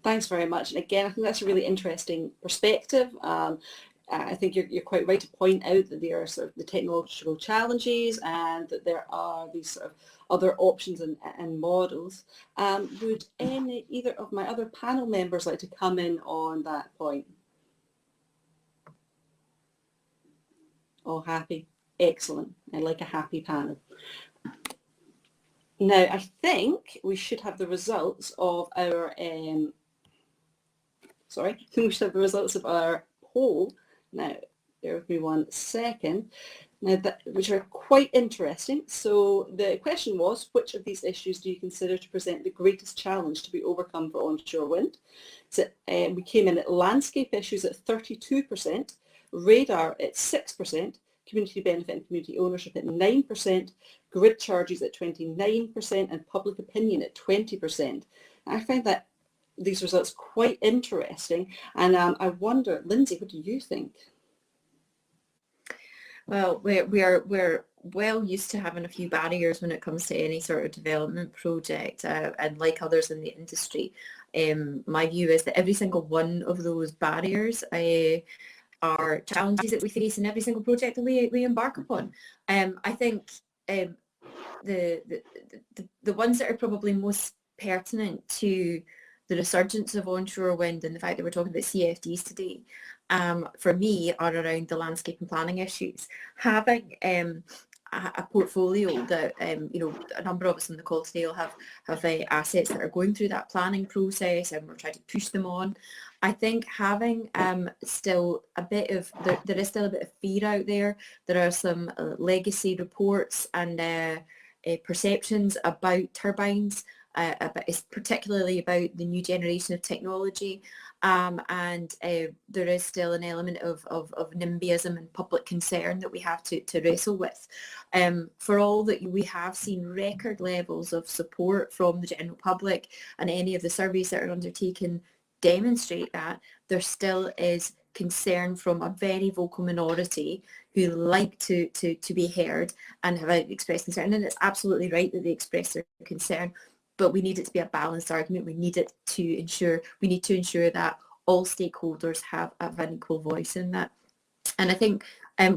Thanks very much. And again, I think that's a really interesting perspective. I think you're quite right to point out that there are sort of the technological challenges and that there are these sort of other options and models. Would either of my other panel members like to come in on that point? All happy? Excellent. I like a happy panel. Now, I think we should have the results of our we should have the results of our poll. Now, bear with me 1 second. Now, which are quite interesting. So the question was, which of these issues do you consider to present the greatest challenge to be overcome for onshore wind? So we came in at landscape issues at 32%, Radar at 6%, community benefit and community ownership at 9%, grid charges at 29%, and public opinion at 20%. I find that these results quite interesting, and I wonder, Lindsay, what do you think? Well, we're well used to having a few barriers when it comes to any sort of development project, and like others in the industry, my view is that every single one of those barriers are challenges that we face in every single project that we embark upon. I think the ones that are probably most pertinent to the resurgence of onshore wind and the fact that we're talking about CFDs today, for me, are around the landscape and planning issues. Having a portfolio that, you know, a number of us on the call today will have assets that are going through that planning process, and we're trying to push them on. I think having still a bit of, there is still a bit of fear out there. There are some legacy reports and perceptions about turbines, particularly about the new generation of technology, and there is still an element of NIMBYism and public concern that we have to wrestle with. For all that we have seen record levels of support from the general public, and any of the surveys that are undertaken demonstrate that, there still is concern from a very vocal minority who like to be heard and have expressed concern. And it's absolutely right that they express their concern, but we need it to be a balanced argument. We need to ensure that all stakeholders have an equal voice in that. And I think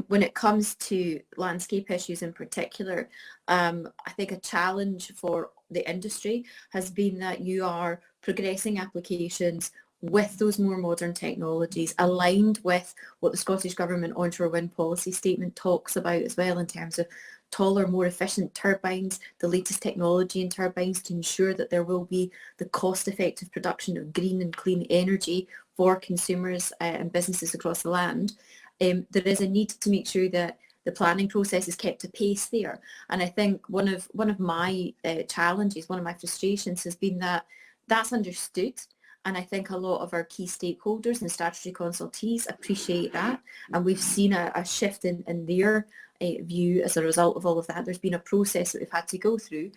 when it comes to landscape issues in particular, I think a challenge for the industry has been that you are progressing applications with those more modern technologies, aligned with what the Scottish Government onshore wind policy statement talks about as well, in terms of taller, more efficient turbines, the latest technology in turbines, to ensure that there will be the cost-effective production of green and clean energy for consumers and businesses across the land. There is a need to make sure that the planning process is kept apace there. And I think one of my challenges, one of my frustrations has been that that's understood. And I think a lot of our key stakeholders and statutory consultees appreciate that. And we've seen a shift in their view as a result of all of that. There's been a process that we've had to go through.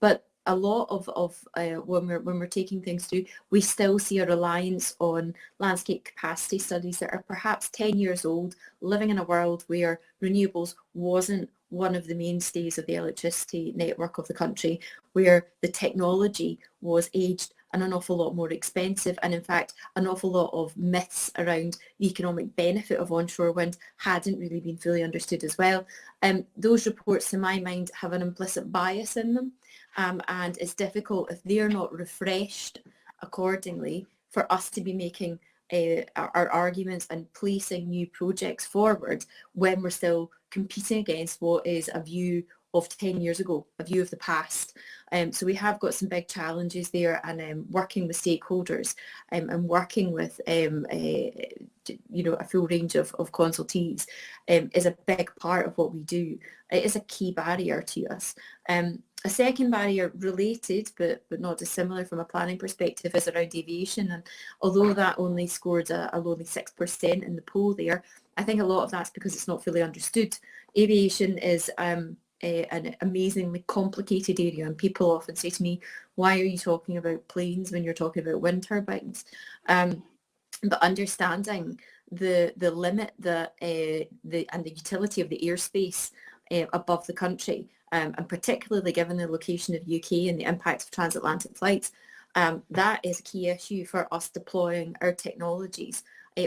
But a lot of when we're taking things through, we still see a reliance on landscape capacity studies that are perhaps 10 years old, living in a world where renewables wasn't one of the mainstays of the electricity network of the country, where the technology was aged and an awful lot more expensive, and in fact an awful lot of myths around the economic benefit of onshore wind hadn't really been fully understood as well. Those reports, to my mind, have an implicit bias in them, and it's difficult, if they're not refreshed accordingly, for us to be making our arguments and placing new projects forward when we're still competing against what is a view of 10 years ago, a view of the past. So we have got some big challenges there, and working with stakeholders and working with a full range of consultees is a big part of what we do. It is a key barrier to us. A second barrier related, but not dissimilar from a planning perspective, is around aviation. And although that only scored a lowly 6% in the poll there, I think a lot of that's because it's not fully understood. Aviation is an amazingly complicated area, and people often say to me, why are you talking about planes when you're talking about wind turbines? But understanding the limit and the utility of the airspace above the country, and particularly given the location of UK and the impact of transatlantic flights, that is a key issue for us deploying our technologies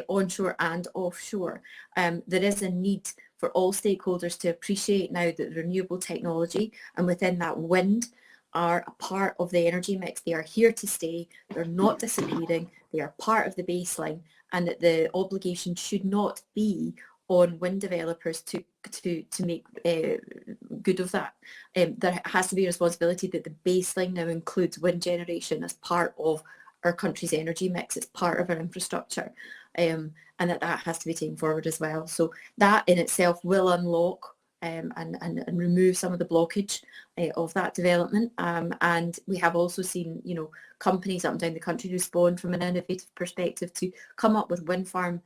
onshore and offshore. There is a need for all stakeholders to appreciate now that renewable technology, and within that wind, are a part of the energy mix. They are here to stay. They're not disappearing. They are part of the baseline, and that the obligation should not be on wind developers to make good of that. There has to be a responsibility that the baseline now includes wind generation as part of our country's energy mix. It's part of our infrastructure, and that has to be taken forward as well. So that in itself will unlock and remove some of the blockage of that development. And we have also seen, companies up and down the country respond from an innovative perspective to come up with wind farm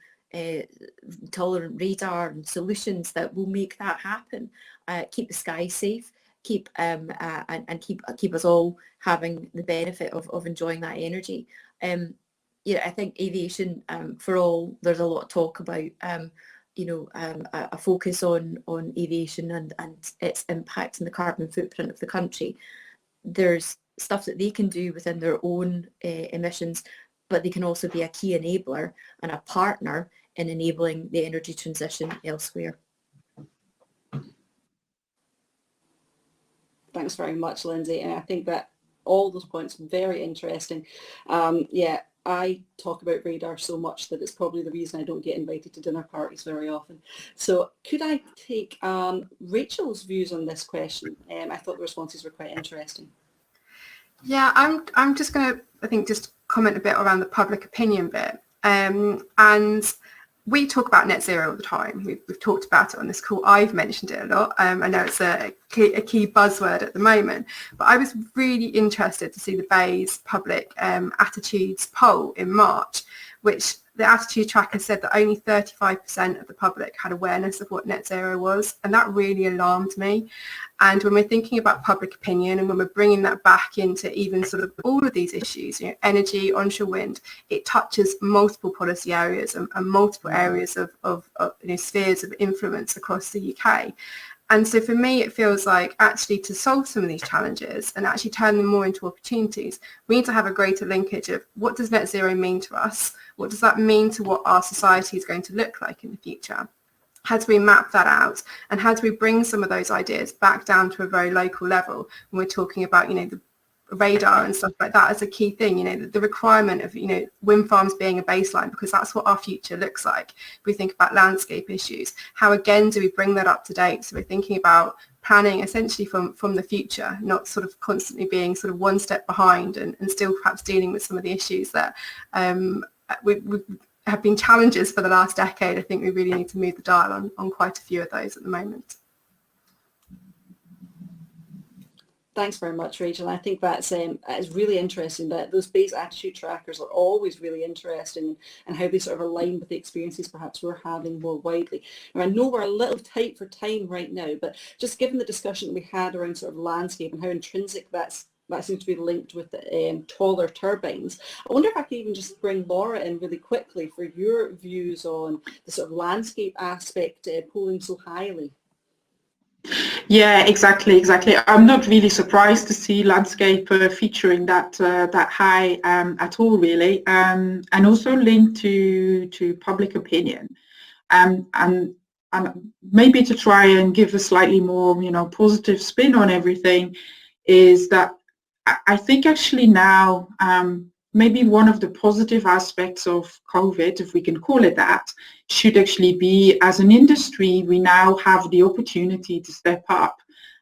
tolerant radar and solutions that will make that happen. Keep the sky safe, keep us all having the benefit of enjoying that energy. I think aviation, for all, there's a lot of talk about a focus on aviation and its impact on the carbon footprint of the country. There's stuff that they can do within their own emissions, but they can also be a key enabler and a partner in enabling the energy transition elsewhere. Thanks very much, Lindsay. And I think that all those points are very interesting. I talk about radar so much that it's probably the reason I don't get invited to dinner parties very often. So could I take Rachel's views on this question? I thought the responses were quite interesting. Yeah, I'm just going to, I think, just comment a bit around the public opinion bit. And we talk about net zero all the time. We've talked about it on this call. I've mentioned it a lot. I know it's a key buzzword at the moment, but I was really interested to see the BEI's public attitudes poll in March, which the attitude tracker said that only 35% of the public had awareness of what net zero was, and that really alarmed me. And when we're thinking about public opinion and when we're bringing that back into even sort of all of these issues, energy, onshore wind, it touches multiple policy areas and multiple areas of spheres of influence across the UK. And so for me, it feels like actually to solve some of these challenges and actually turn them more into opportunities, we need to have a greater linkage of what does net zero mean to us? What does that mean to what our society is going to look like in the future? How do we map that out? And how do we bring some of those ideas back down to a very local level when we're talking about, the radar and stuff like that as a key thing, the requirement of, wind farms being a baseline, because that's what our future looks like. If we think about landscape issues, how again do we bring that up to date? So we're thinking about planning essentially from the future, not sort of constantly being sort of one step behind and still perhaps dealing with some of the issues that we have been challenges for the last decade. I think we really need to move the dial on quite a few of those at the moment. Thanks very much, Rachel. I think that's it's really interesting that those BEI's attitude trackers are always really interesting and how they sort of align with the experiences perhaps we're having more widely. Now, I know we're a little tight for time right now, but just given the discussion that we had around sort of landscape and how intrinsic that seems to be linked with the taller turbines, I wonder if I could even just bring Laura in really quickly for your views on the sort of landscape aspect polling so highly. Yeah, exactly. I'm not really surprised to see landscape featuring that high at all, really, and also linked to public opinion, and maybe to try and give a slightly more positive spin on everything, is that I think actually now maybe one of the positive aspects of COVID, if we can call it that, should actually be, as an industry, we now have the opportunity to step up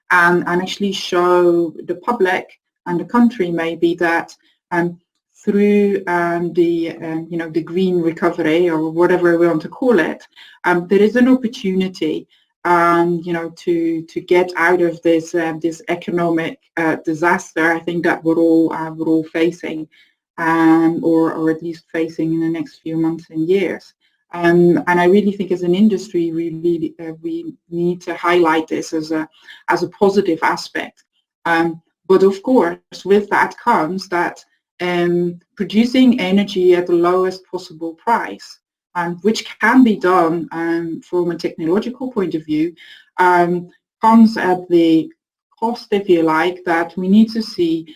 and actually show the public and the country maybe that through the green recovery, or whatever we want to call it, there is an opportunity to get out of this economic disaster. I think that we're all facing. Or at least facing in the next few months and years. And I really think as an industry, we need to highlight this as a positive aspect. But of course, with that comes that producing energy at the lowest possible price, which can be done from a technological point of view, comes at the cost, if you like, that we need to see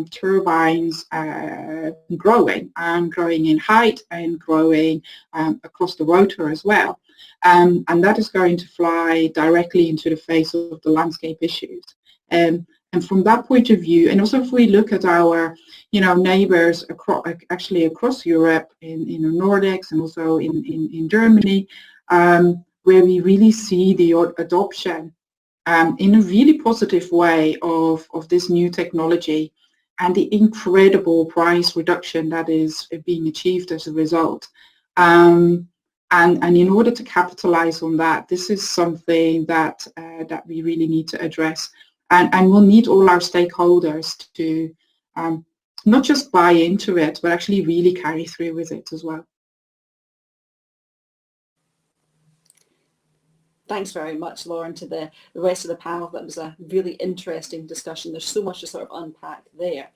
turbines growing in height and growing across the rotor as well. And that is going to fly directly into the face of the landscape issues. And from that point of view, and also if we look at our neighbors across Europe, in the Nordics and also in Germany, where we really see the adoption in a really positive way of this new technology and the incredible price reduction that is being achieved as a result. And in order to capitalize on that, this is something that we really need to address. And we'll need all our stakeholders to not just buy into it, but actually really carry through with it as well. Thanks very much, Lauren, to the rest of the panel. That was a really interesting discussion. There's so much to sort of unpack there.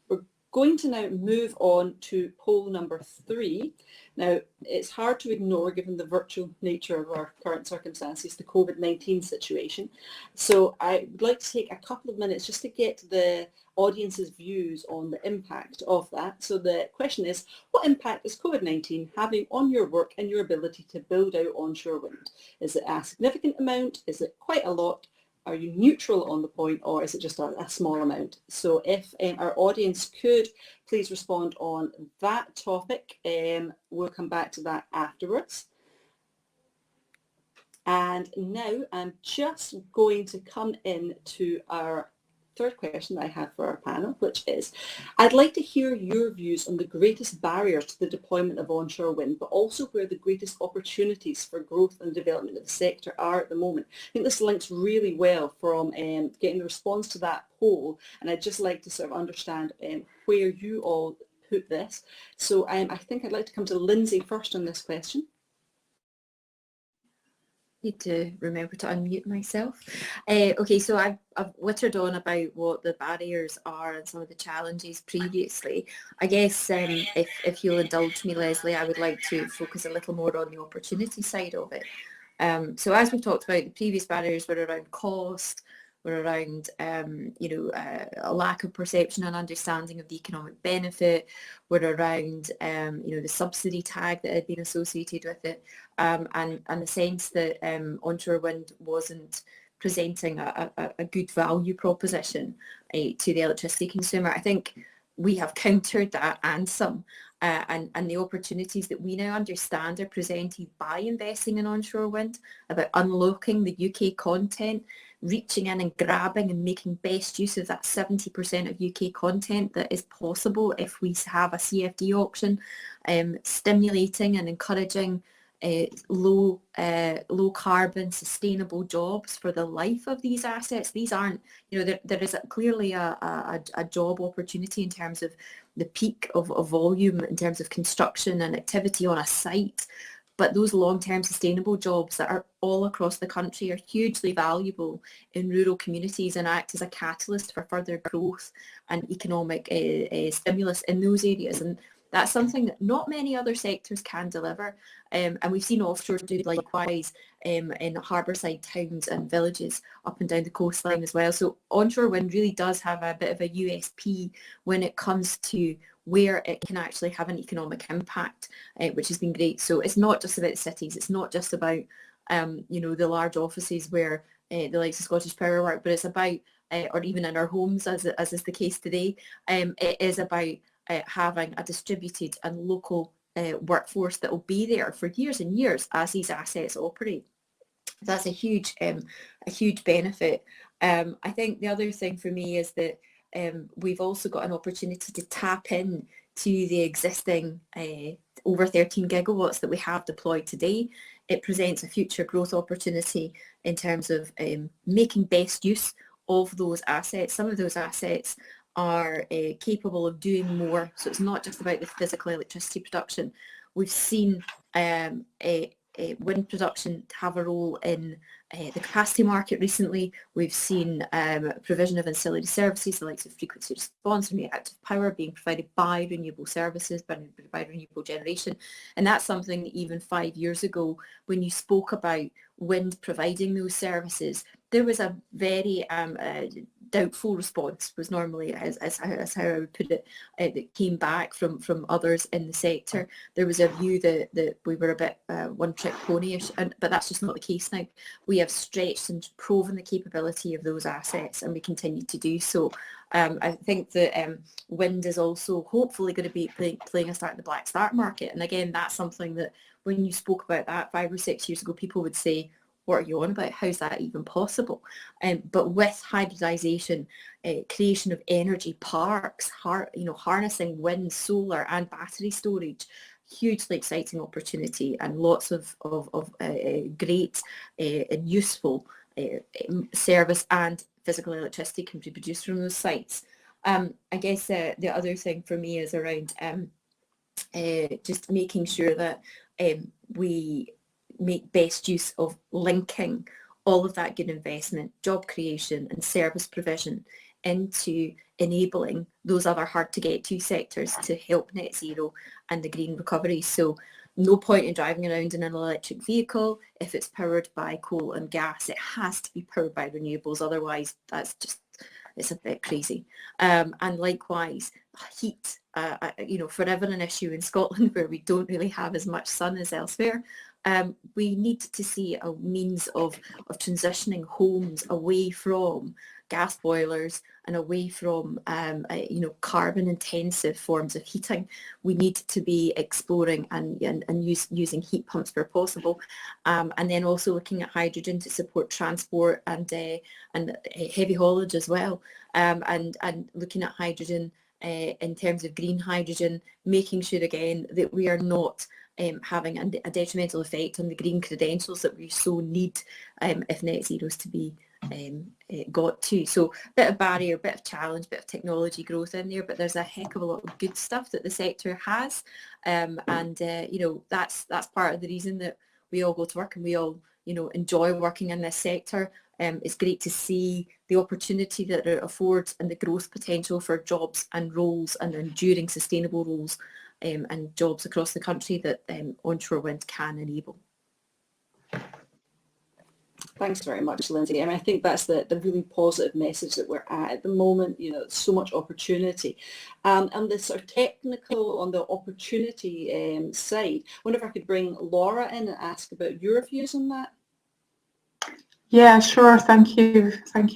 We're going to now move on to poll number 3. Now, it's hard to ignore, given the virtual nature of our current circumstances, the COVID-19 situation. So I would like to take a couple of minutes just to get the audience's views on the impact of that. So the question is, what impact is COVID-19 having on your work and your ability to build out onshore wind? Is it a significant amount? Is it quite a lot? Are you neutral on the point, or is it just a small amount? So if our audience could please respond on that topic, we'll come back to that afterwards. And now I'm just going to come in to our third question that I have for our panel, which is, I'd like to hear your views on the greatest barriers to the deployment of onshore wind, but also where the greatest opportunities for growth and development of the sector are at the moment. I think this links really well from getting the response to that poll, and I'd just like to sort of understand where you all put this. So I think I'd like to come to Lindsay first on this question. Need to remember to unmute myself. Okay, so I've wittered on about what the barriers are and some of the challenges previously. I guess if you'll indulge me, Leslie, I would like to focus a little more on the opportunity side of it. So as we've talked about, the previous barriers were around cost, were around a lack of perception and understanding of the economic benefit, were around the subsidy tag that had been associated with it, and the sense that onshore wind wasn't presenting a good value proposition to the electricity consumer. I think we have countered that and some, and the opportunities that we now understand are presented by investing in onshore wind, about unlocking the UK content, reaching in and grabbing and making best use of that 70% of UK content that is possible if we have a CFD auction, stimulating and encouraging low carbon sustainable jobs for the life of these assets. These aren't, there is clearly a job opportunity in terms of the peak of volume in terms of construction and activity on a site. But those long-term sustainable jobs that are all across the country are hugely valuable in rural communities and act as a catalyst for further growth and economic stimulus in those areas. And that's something that not many other sectors can deliver. And we've seen offshore do likewise in harbourside towns and villages up and down the coastline as well. So onshore wind really does have a bit of a USP when it comes to where it can actually have an economic impact, which has been great. So it's not just about the cities, it's not just about the large offices where the likes of Scottish Power work, but it's about, or even in our homes as is the case today, it is about having a distributed and local workforce that will be there for years and years as these assets operate. That's a huge benefit. I think the other thing for me is that we've also got an opportunity to tap in to the existing over 13 gigawatts that we have deployed today. It presents a future growth opportunity in terms of making best use of those assets. Some of those assets are capable of doing more. So it's not just about the physical electricity production. We've seen wind production have a role in the capacity market recently. We've seen provision of ancillary services, the likes of frequency response and reactive power being provided by renewable services, by renewable generation. And that's something that even 5 years ago, when you spoke about wind providing those services, there was a very doubtful response, was normally as how I would put it, that came back from others in the sector. There was a view that we were a bit one-trick pony-ish, but that's just not the case now. We have stretched and proven the capability of those assets, and we continue to do so. I think that wind is also hopefully going to be playing a start in the black start market. And again, that's something that when you spoke about that 5 or 6 years ago, people would say, what are you on about? How's that even possible? But with hybridization, creation of energy parks, harnessing wind, solar and battery storage, hugely exciting opportunity, and lots of great and useful service and physical electricity can be produced from those sites. I guess the other thing for me is around just making sure that we make best use of linking all of that good investment, job creation and service provision into enabling those other hard to get to sectors to help net zero and the green recovery. So no point in driving around in an electric vehicle if it's powered by coal and gas. It has to be powered by renewables, otherwise that's just, it's a bit crazy. And likewise, heat, forever an issue in Scotland where we don't really have as much sun as elsewhere. We need to see a means of transitioning homes away from gas boilers and away from carbon intensive forms of heating. We need to be exploring and using heat pumps where possible, and then also looking at hydrogen to support transport and heavy haulage as well, and looking at hydrogen in terms of green hydrogen, making sure again that we are not having a detrimental effect on the green credentials that we so need if net zero is to be got to. So a bit of barrier, a bit of challenge, a bit of technology growth in there, but there's a heck of a lot of good stuff that the sector has, and that's part of the reason that we all go to work and we all enjoy working in this sector. It's great to see the opportunity that it affords and the growth potential for jobs and roles and enduring sustainable roles and jobs across the country that onshore wind can enable. Thanks very much, Lindsay. I think that's the really positive message that we're at the moment. So much opportunity. And the sort of technical on the opportunity side, I wonder if I could bring Laura in and ask about your views on that. Yeah, sure. Thank you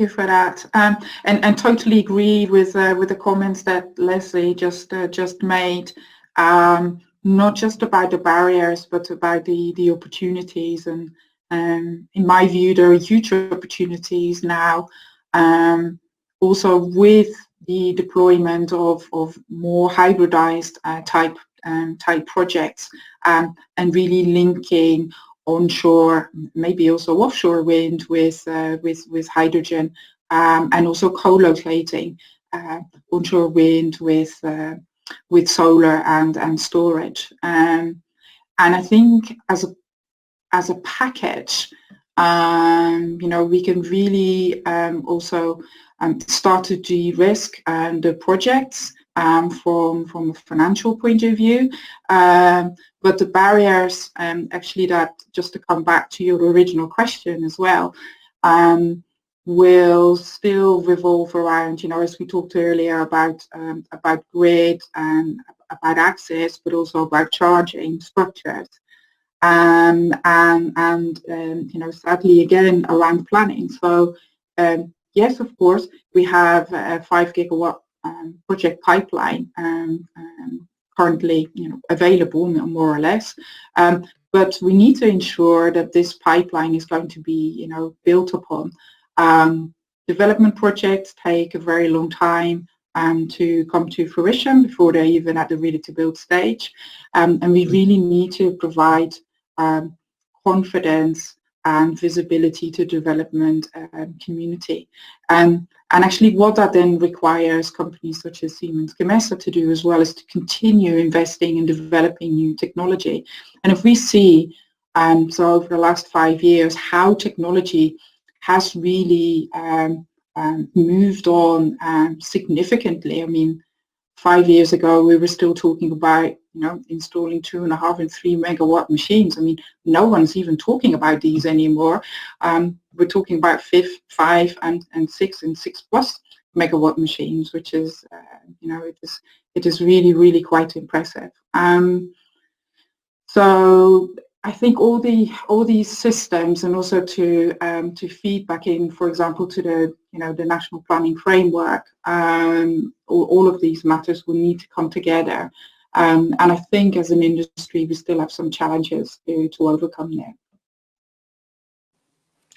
for that. And totally agree with the comments that Leslie just made. Not just about the barriers, but about the opportunities. And in my view, there are huge opportunities now. Also with the deployment of more hybridized type projects, and really linking onshore, maybe also offshore wind with hydrogen, and also co-locating onshore wind with solar and storage. And I think as a package, we can really also start to de-risk the projects from a financial point of view. But the barriers, actually, that just to come back to your original question as well, will still revolve around, as we talked earlier about grid and about access, but also about charging structures, and sadly again around planning. So yes, of course, we have a 5 gigawatt project pipeline currently available, more or less, but we need to ensure that this pipeline is going to be built upon. Development projects take a very long time to come to fruition before they're even at the ready to build stage, and we really need to provide confidence and visibility to development community. And actually what that then requires companies such as Siemens Gamesa to do as well is to continue investing in developing new technology. And if we see, so over the last 5 years, how technology has really moved on significantly. I mean, 5 years ago, we were still talking about, installing 2.5 and 3 megawatt machines. I mean, no one's even talking about these anymore. We're talking about 5 and 6 and 6 plus megawatt machines, which is, it is really, really quite impressive. So I think all these systems, and also to feed back in, for example, to the the national planning framework, all of these matters will need to come together. And I think as an industry, we still have some challenges to overcome there.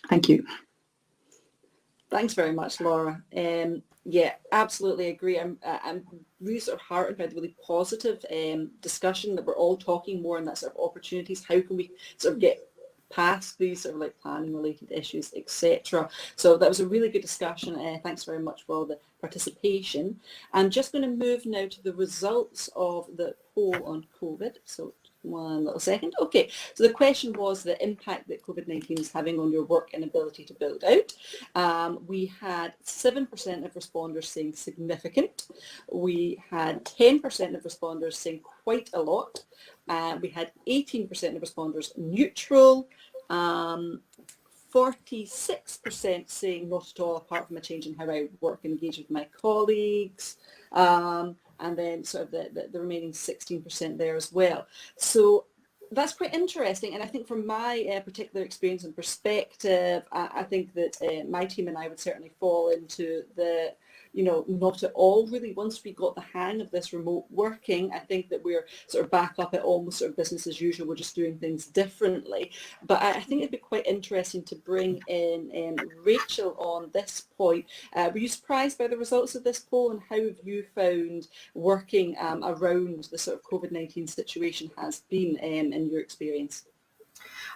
Thank you. Thanks very much, Laura. Yeah, absolutely agree. I'm really sort of heartened by the really positive discussion that we're all talking more on that sort of opportunities. How can we sort of get past these sort of like planning related issues, etc. So that was a really good discussion. Thanks very much for all the participation. I'm just going to move now to the results of the poll on COVID. So One little second. Okay, so the question was the impact that COVID-19 is having on your work and ability to build out. We had 7% of responders saying significant. We had 10% of responders saying quite a lot. We had 18% of responders neutral. 46% saying not at all, apart from a change in how I work and engage with my colleagues. And then sort of the remaining 16% there as well. So that's quite interesting. And I think from my particular experience and perspective, I think that my team and I would certainly fall into the, not at all really. Once we got the hang of this remote working, I think that we're sort of back up at almost sort of business as usual. We're just doing things differently. But I think it'd be quite interesting to bring in Rachel on this point. Were you surprised by the results of this poll, and how have you found working around the sort of COVID-19 situation has been in your experience?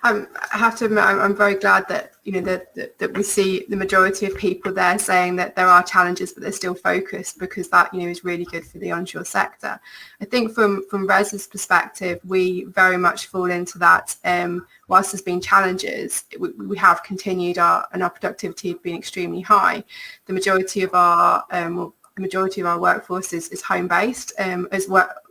I have to admit, I'm very glad that that we see the majority of people there saying that there are challenges, but they're still focused, because that is really good for the onshore sector. I think from Res's perspective, we very much fall into that. Whilst there's been challenges, we have continued and our productivity has been extremely high. The majority of our workforce is home-based,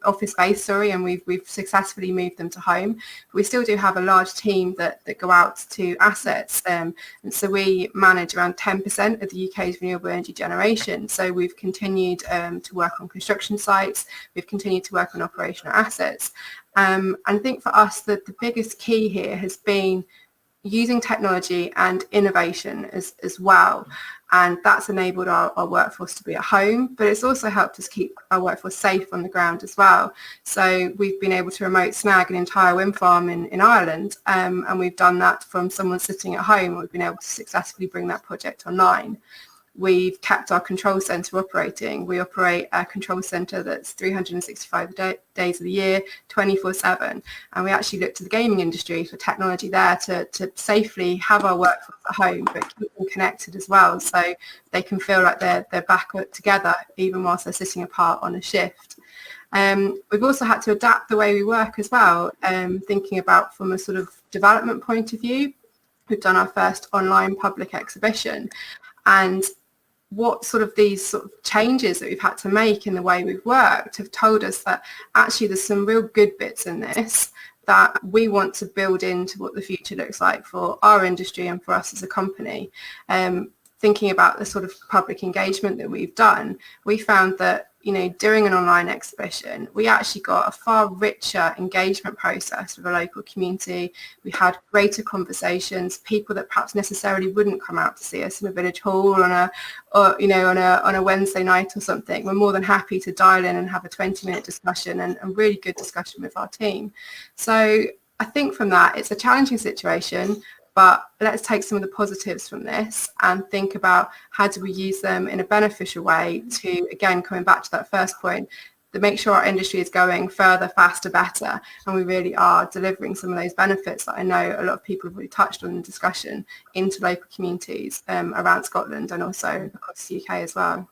office-based, and we've successfully moved them to home. But we still do have a large team that go out to assets, and so we manage around 10% of the UK's renewable energy generation. So we've continued to work on construction sites, we've continued to work on operational assets. And I think for us, the biggest key here has been using technology and innovation as well. And that's enabled our workforce to be at home, but it's also helped us keep our workforce safe on the ground as well. So we've been able to remote snag an entire wind farm in Ireland, and we've done that from someone sitting at home. We've been able to successfully bring that project online. We've kept our control centre operating. We operate a control centre that's 365 days of the year, 24/7. And we actually look to the gaming industry for technology there to safely have our workforce at home, but keep them connected as well, so they can feel like they're back together even whilst they're sitting apart on a shift. We've also had to adapt the way we work as well, thinking about from a sort of development point of view. We've done our first online public exhibition, and what sort of these sort of changes that we've had to make in the way we've worked have told us that actually there's some real good bits in this that we want to build into what the future looks like for our industry and for us as a company. Thinking about the sort of public engagement that we've done, we found that during an online exhibition, we actually got a far richer engagement process with the local community. We had greater conversations, people that perhaps necessarily wouldn't come out to see us in a village hall on a Wednesday night or something. We're more than happy to dial in and have a 20-minute discussion and really good discussion with our team. So I think from that, it's a challenging situation, but let's take some of the positives from this and think about how do we use them in a beneficial way to, again, coming back to that first point, to make sure our industry is going further, faster, better, and we really are delivering some of those benefits that I know a lot of people have really touched on in the discussion into local communities around Scotland and also across the UK as well.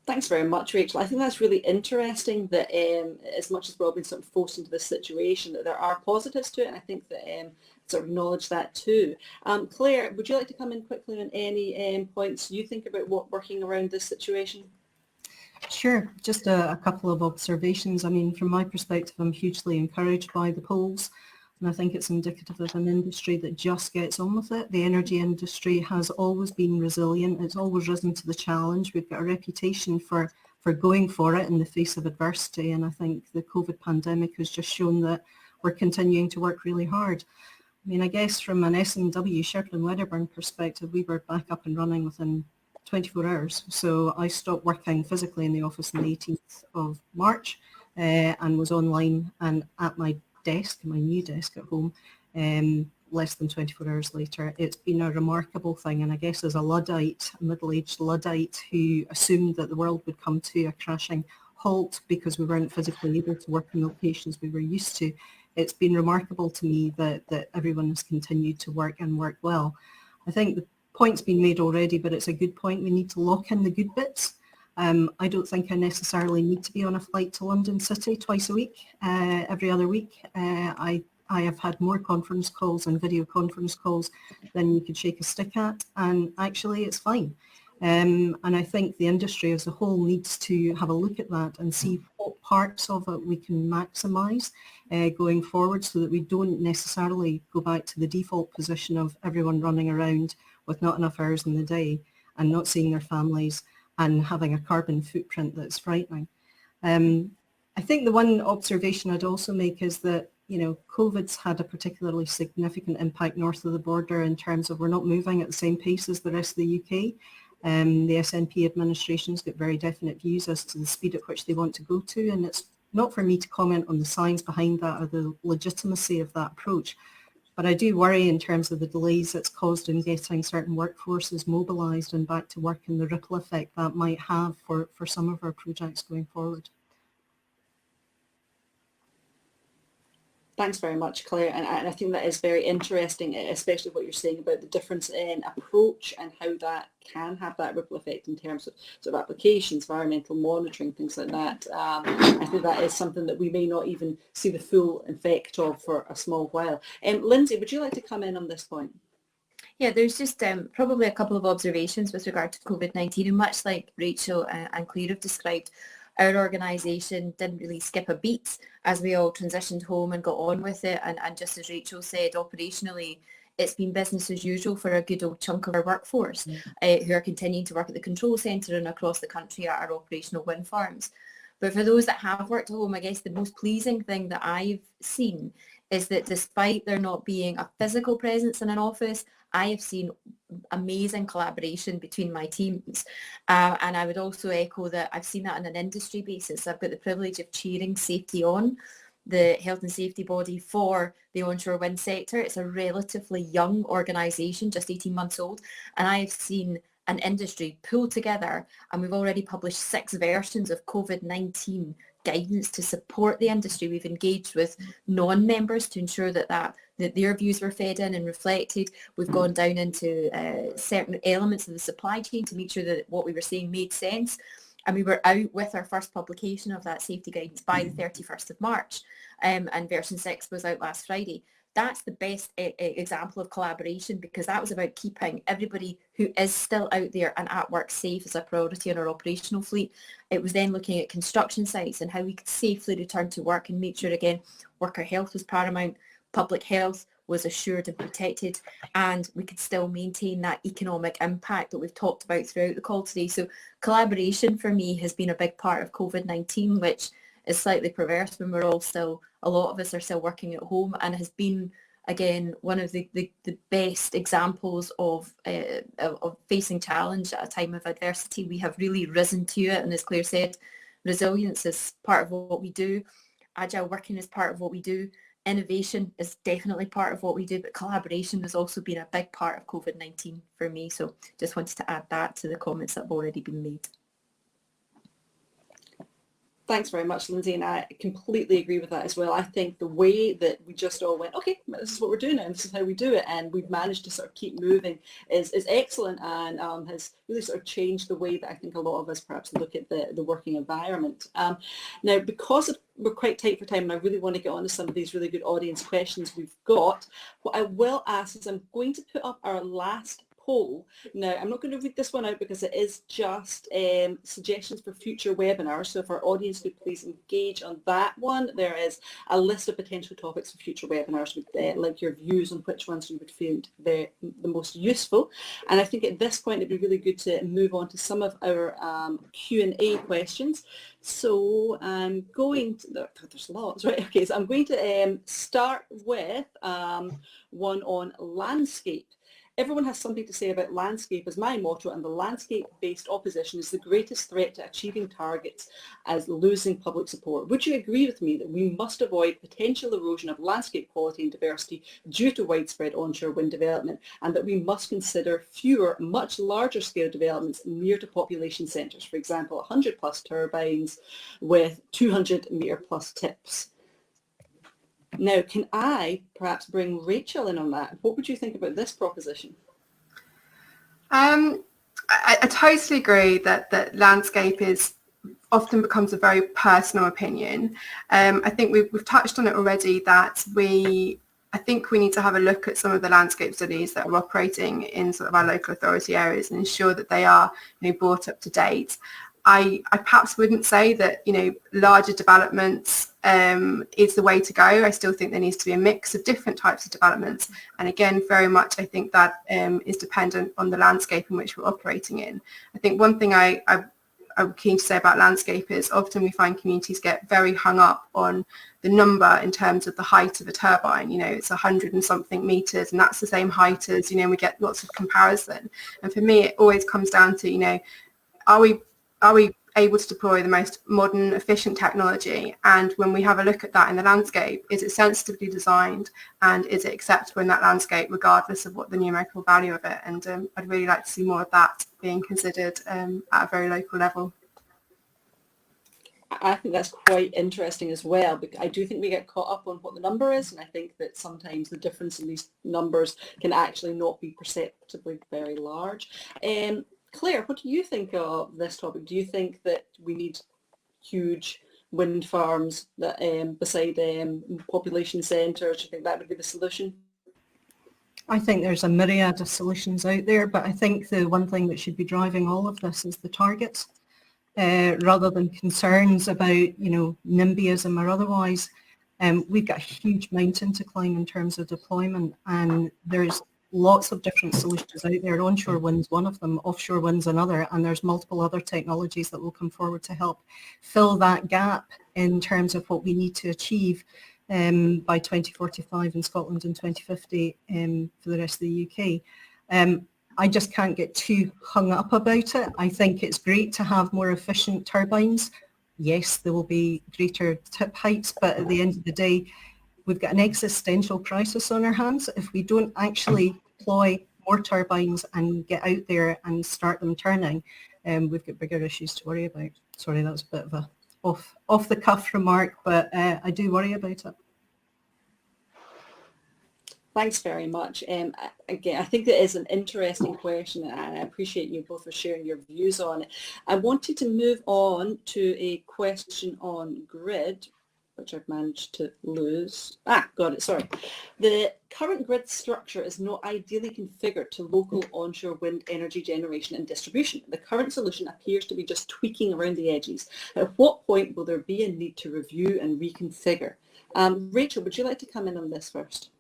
Thanks very much, Rachel. I think that's really interesting that as much as we're all been sort of forced into this situation, that there are positives to it, and I think that sort of acknowledge that too. Claire, would you like to come in quickly on any points you think about what working around this situation? Sure, just a couple of observations. I mean, from my perspective, I'm hugely encouraged by the polls. And I think it's indicative of an industry that just gets on with it. The energy industry has always been resilient. It's always risen to the challenge. We've got a reputation for going for it in the face of adversity. And I think the COVID pandemic has just shown that we're continuing to work really hard. I mean, I guess from an S&W Shetland Wedderburn perspective, we were back up and running within 24 hours. So I stopped working physically in the office on the 18th of March and was online and at my desk, my new desk at home, less than 24 hours later. It's been a remarkable thing, and I guess as a Luddite, a middle-aged Luddite who assumed that the world would come to a crashing halt because we weren't physically able to work in locations we were used to, it's been remarkable to me that everyone has continued to work and work well. I think the point's been made already, but it's a good point. We need to lock in the good bits I don't think I necessarily need to be on a flight to London City twice a week, every other week. I have had more conference calls and video conference calls than you could shake a stick at, and actually it's fine. And I think the industry as a whole needs to have a look at that and see what parts of it we can maximise going forward, so that we don't necessarily go back to the default position of everyone running around with not enough hours in the day and not seeing their families and having a carbon footprint that's frightening. I think the one observation I'd also make is that, you know, COVID's had a particularly significant impact north of the border in terms of we're not moving at the same pace as the rest of the UK. The SNP administration's got very definite views as to the speed at which they want to go to, and it's not for me to comment on the science behind that or the legitimacy of that approach. But I do worry in terms of the delays it's caused in getting certain workforces mobilised and back to work, and the ripple effect that might have for some of our projects going forward. Thanks very much, Claire. And I think that is very interesting, especially what you're saying about the difference in approach and how that can have that ripple effect in terms of sort of applications, environmental monitoring, things like that. I think that is something that we may not even see the full effect of for a small while. Lindsay, would you like to come in on this point? Yeah, there's just probably a couple of observations with regard to COVID-19, and much like Rachel and Claire have described, our organisation didn't really skip a beat as we all transitioned home and got on with it. And just as Rachel said, operationally, it's been business as usual for a good old chunk of our workforce who are continuing to work at the control centre and across the country at our operational wind farms. But for those that have worked at home, I guess the most pleasing thing that I've seen is that despite there not being a physical presence in an office, I have seen amazing collaboration between my teams. And I would also echo that I've seen that on an industry basis. I've got the privilege of chairing Safety On, the health and safety body for the onshore wind sector. It's a relatively young organisation, just 18 months old. And I have seen an industry pull together, and we've already published 6 versions of COVID-19 guidance to support the industry. We've engaged with non-members to ensure that their views were fed in and reflected. We've gone down into certain elements of the supply chain to make sure that what we were saying made sense. And we were out with our first publication of that safety guidance by the 31st of March. And version 6 was out last Friday. That's the best example of collaboration, because that was about keeping everybody who is still out there and at work safe as a priority in our operational fleet. It was then looking at construction sites and how we could safely return to work and make sure, again, worker health was paramount, public health was assured and protected, and we could still maintain that economic impact that we've talked about throughout the call today. So collaboration for me has been a big part of COVID-19, which is slightly perverse when we're all still, a lot of us are still working at home, and has been, again, one of the best examples of facing challenge at a time of adversity. We have really risen to it, and as Claire said, resilience is part of what we do. Agile working is part of what we do. Innovation is definitely part of what we do, but collaboration has also been a big part of COVID-19 for me. So just wanted to add that to the comments that have already been made. Thanks very much, Lindsay, and I completely agree with that as well. I think the way that we just all went, okay, this is what we're doing now, and this is how we do it, and we've managed to sort of keep moving is excellent, and has really sort of changed the way that I think a lot of us perhaps look at the working environment. Now, because we're quite tight for time, and I really want to get on to some of these really good audience questions we've got, what I will ask is I'm going to put up our last poll. Now, I'm not going to read this one out because it is just suggestions for future webinars. So if our audience could please engage on that one, there is a list of potential topics for future webinars. We'd like your views on which ones you would find the most useful. And I think at this point, it'd be really good to move on to some of our Q&A questions. So I'm going to, there's lots, right? Okay, so I'm going to start with one on landscape. Everyone has something to say about landscape as my motto, and the landscape-based opposition is the greatest threat to achieving targets as losing public support. Would you agree with me that we must avoid potential erosion of landscape quality and diversity due to widespread onshore wind development, and that we must consider fewer, much larger scale developments near to population centres, for example, 100 plus turbines with 200 metre plus tips? Now, can I perhaps bring Rachel in on that? What would you think about this proposition? I I totally agree that landscape is often becomes a very personal opinion. I think we've touched on it already, that I think we need to have a look at some of the landscape studies that are operating in sort of our local authority areas and ensure that they are, brought up to date. I perhaps wouldn't say that, larger developments is the way to go. I still think there needs to be a mix of different types of developments. And again, very much, I think that is dependent on the landscape in which we're operating in. I think one thing I'm keen to say about landscape is often we find communities get very hung up on the number in terms of the height of a turbine. It's 100 and something meters, and that's the same height as, we get lots of comparison. And for me, it always comes down to, are we able to deploy the most modern, efficient technology? And when we have a look at that in the landscape, is it sensitively designed, and is it acceptable in that landscape regardless of what the numerical value of it? And I'd really like to see more of that being considered at a very local level. I think that's quite interesting as well, because I do think we get caught up on what the number is, and I think that sometimes the difference in these numbers can actually not be perceptibly very large. Claire, what do you think of this topic? Do you think that we need huge wind farms that beside population centres? Do you think that would be the solution? I think there's a myriad of solutions out there, but I think the one thing that should be driving all of this is the targets, rather than concerns about, NIMBYism or otherwise. We've got a huge mountain to climb in terms of deployment, and there's lots of different solutions out there. Onshore wind's one of them, offshore wind's another, and there's multiple other technologies that will come forward to help fill that gap in terms of what we need to achieve by 2045 in Scotland and 2050 for the rest of the UK. I just can't get too hung up about it. I think it's great to have more efficient turbines. Yes, there will be greater tip heights, but at the end of the day, we've got an existential crisis on our hands. If we don't actually deploy more turbines and get out there and start them turning, we've got bigger issues to worry about. Sorry, that was a bit of a off the cuff remark, but I do worry about it. Thanks very much. Again, I think that is an interesting question, and I appreciate you both for sharing your views on it. I wanted to move on to a question on grid, which I've managed to lose. Got it, sorry. The current grid structure is not ideally configured to local onshore wind energy generation and distribution. The current solution appears to be just tweaking around the edges. At what point will there be a need to review and reconfigure? Rachel, would you like to come in on this first?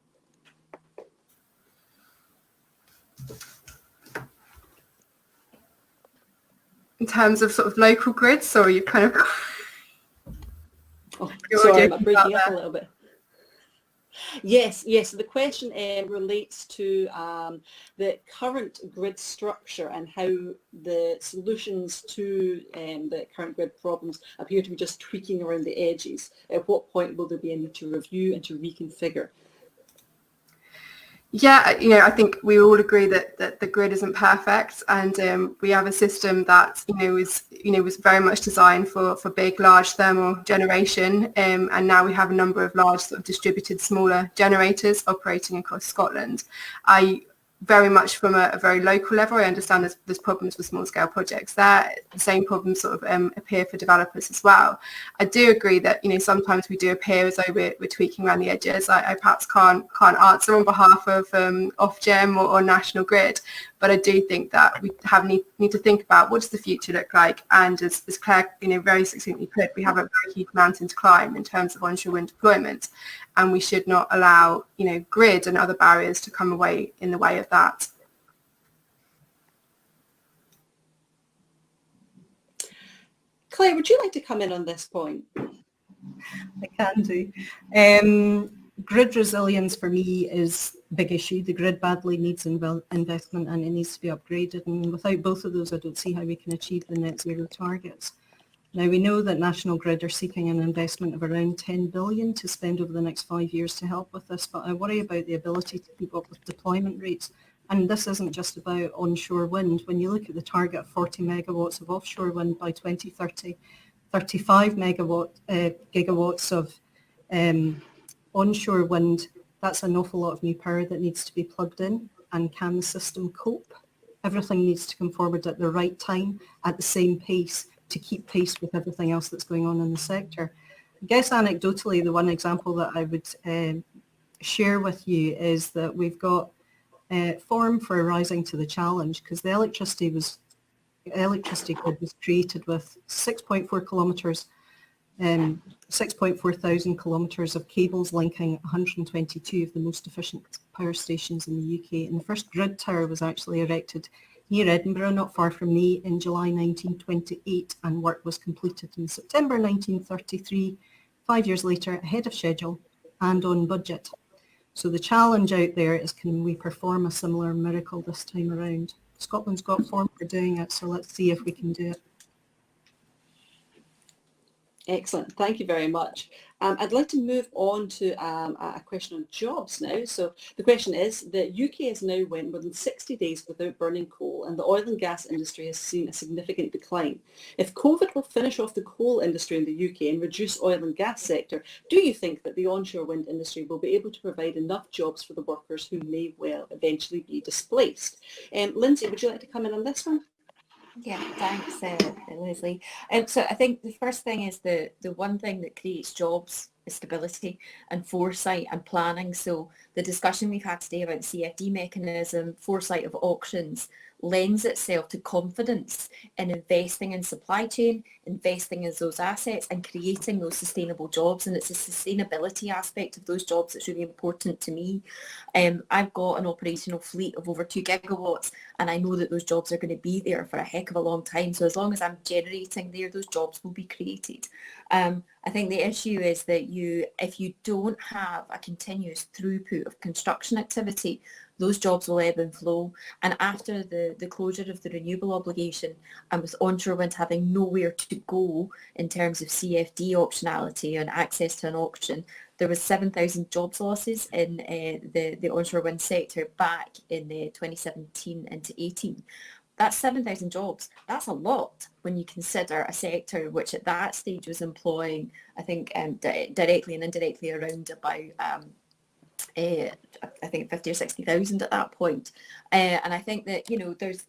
In terms of sort of local grids, or you kind of... Oh, sorry, I'm breaking up a little bit. Yes. The question relates to the current grid structure and how the solutions to the current grid problems appear to be just tweaking around the edges. At what point will there be a need to review and to reconfigure? Yeah, I think we all agree that the grid isn't perfect, and we have a system that was very much designed for big, large thermal generation, and now we have a number of large sort of distributed smaller generators operating across Scotland. I very much from a very local level, I understand there's problems with small scale projects there. The same problems sort of appear for developers as well. I do agree that sometimes we do appear as though we're tweaking around the edges. I perhaps can't answer on behalf of Ofgem or National Grid, but I do think that we need to think about what does the future look like. And as Claire very succinctly put, we have a very huge mountain to climb in terms of onshore wind deployment, and we should not allow grid and other barriers to come in the way of that. Claire, would you like to come in on this point? I can do. Grid resilience for me is a big issue. The grid badly needs investment and it needs to be upgraded, and without both of those I don't see how we can achieve the net zero targets. Now we know that National Grid are seeking an investment of around 10 billion to spend over the next 5 years to help with this, but I worry about the ability to keep up with deployment rates. And this isn't just about onshore wind. When you look at the target of 40 megawatts of offshore wind by 2030, 35 gigawatts of onshore wind, that's an awful lot of new power that needs to be plugged in. And can the system cope Everything needs to come forward at the right time, at the same pace, to keep pace with everything else that's going on in the sector. I guess anecdotally, the one example that I would share with you is that we've got Forum for Rising to the Challenge, because the electricity grid was created with 6.4 kilometres 6.4 thousand kilometres of cables linking 122 of the most efficient power stations in the UK. And the first grid tower was actually erected near Edinburgh, not far from me, in July 1928, and work was completed in September 1933, 5 years later, ahead of schedule and on budget. So the challenge out there is, can we perform a similar miracle this time around? Scotland's got form for doing it, so let's see if we can do it. Excellent. Thank you very much. I'd like to move on to a question on jobs now. So the question is, the UK has now went more than 60 days without burning coal, and the oil and gas industry has seen a significant decline. If COVID will finish off the coal industry in the UK and reduce oil and gas sector, do you think that the onshore wind industry will be able to provide enough jobs for the workers who may well eventually be displaced? Lindsay, would you like to come in on this one? Yeah, thanks, Leslie. So I think the first thing is the one thing that creates jobs is stability and foresight and planning. So the discussion we've had today about the CFD mechanism, foresight of auctions, lends itself to confidence in investing in supply chain, investing in those assets and creating those sustainable jobs. And it's a sustainability aspect of those jobs that's really important to me. I've got an operational fleet of over 2 gigawatts, and I know that those jobs are going to be there for a heck of a long time. So as long as I'm generating there, those jobs will be created. I think the issue is that if you don't have a continuous throughput of construction activity, those jobs will ebb and flow. And after the closure of the renewable obligation, and with onshore wind having nowhere to go in terms of CFD optionality and access to an auction, there was 7,000 jobs losses in the onshore wind sector back in 2017 into 18. That's 7,000 jobs. That's a lot when you consider a sector which at that stage was employing, I think, directly and indirectly around about I think 50 or 60,000 at that point. And I think that,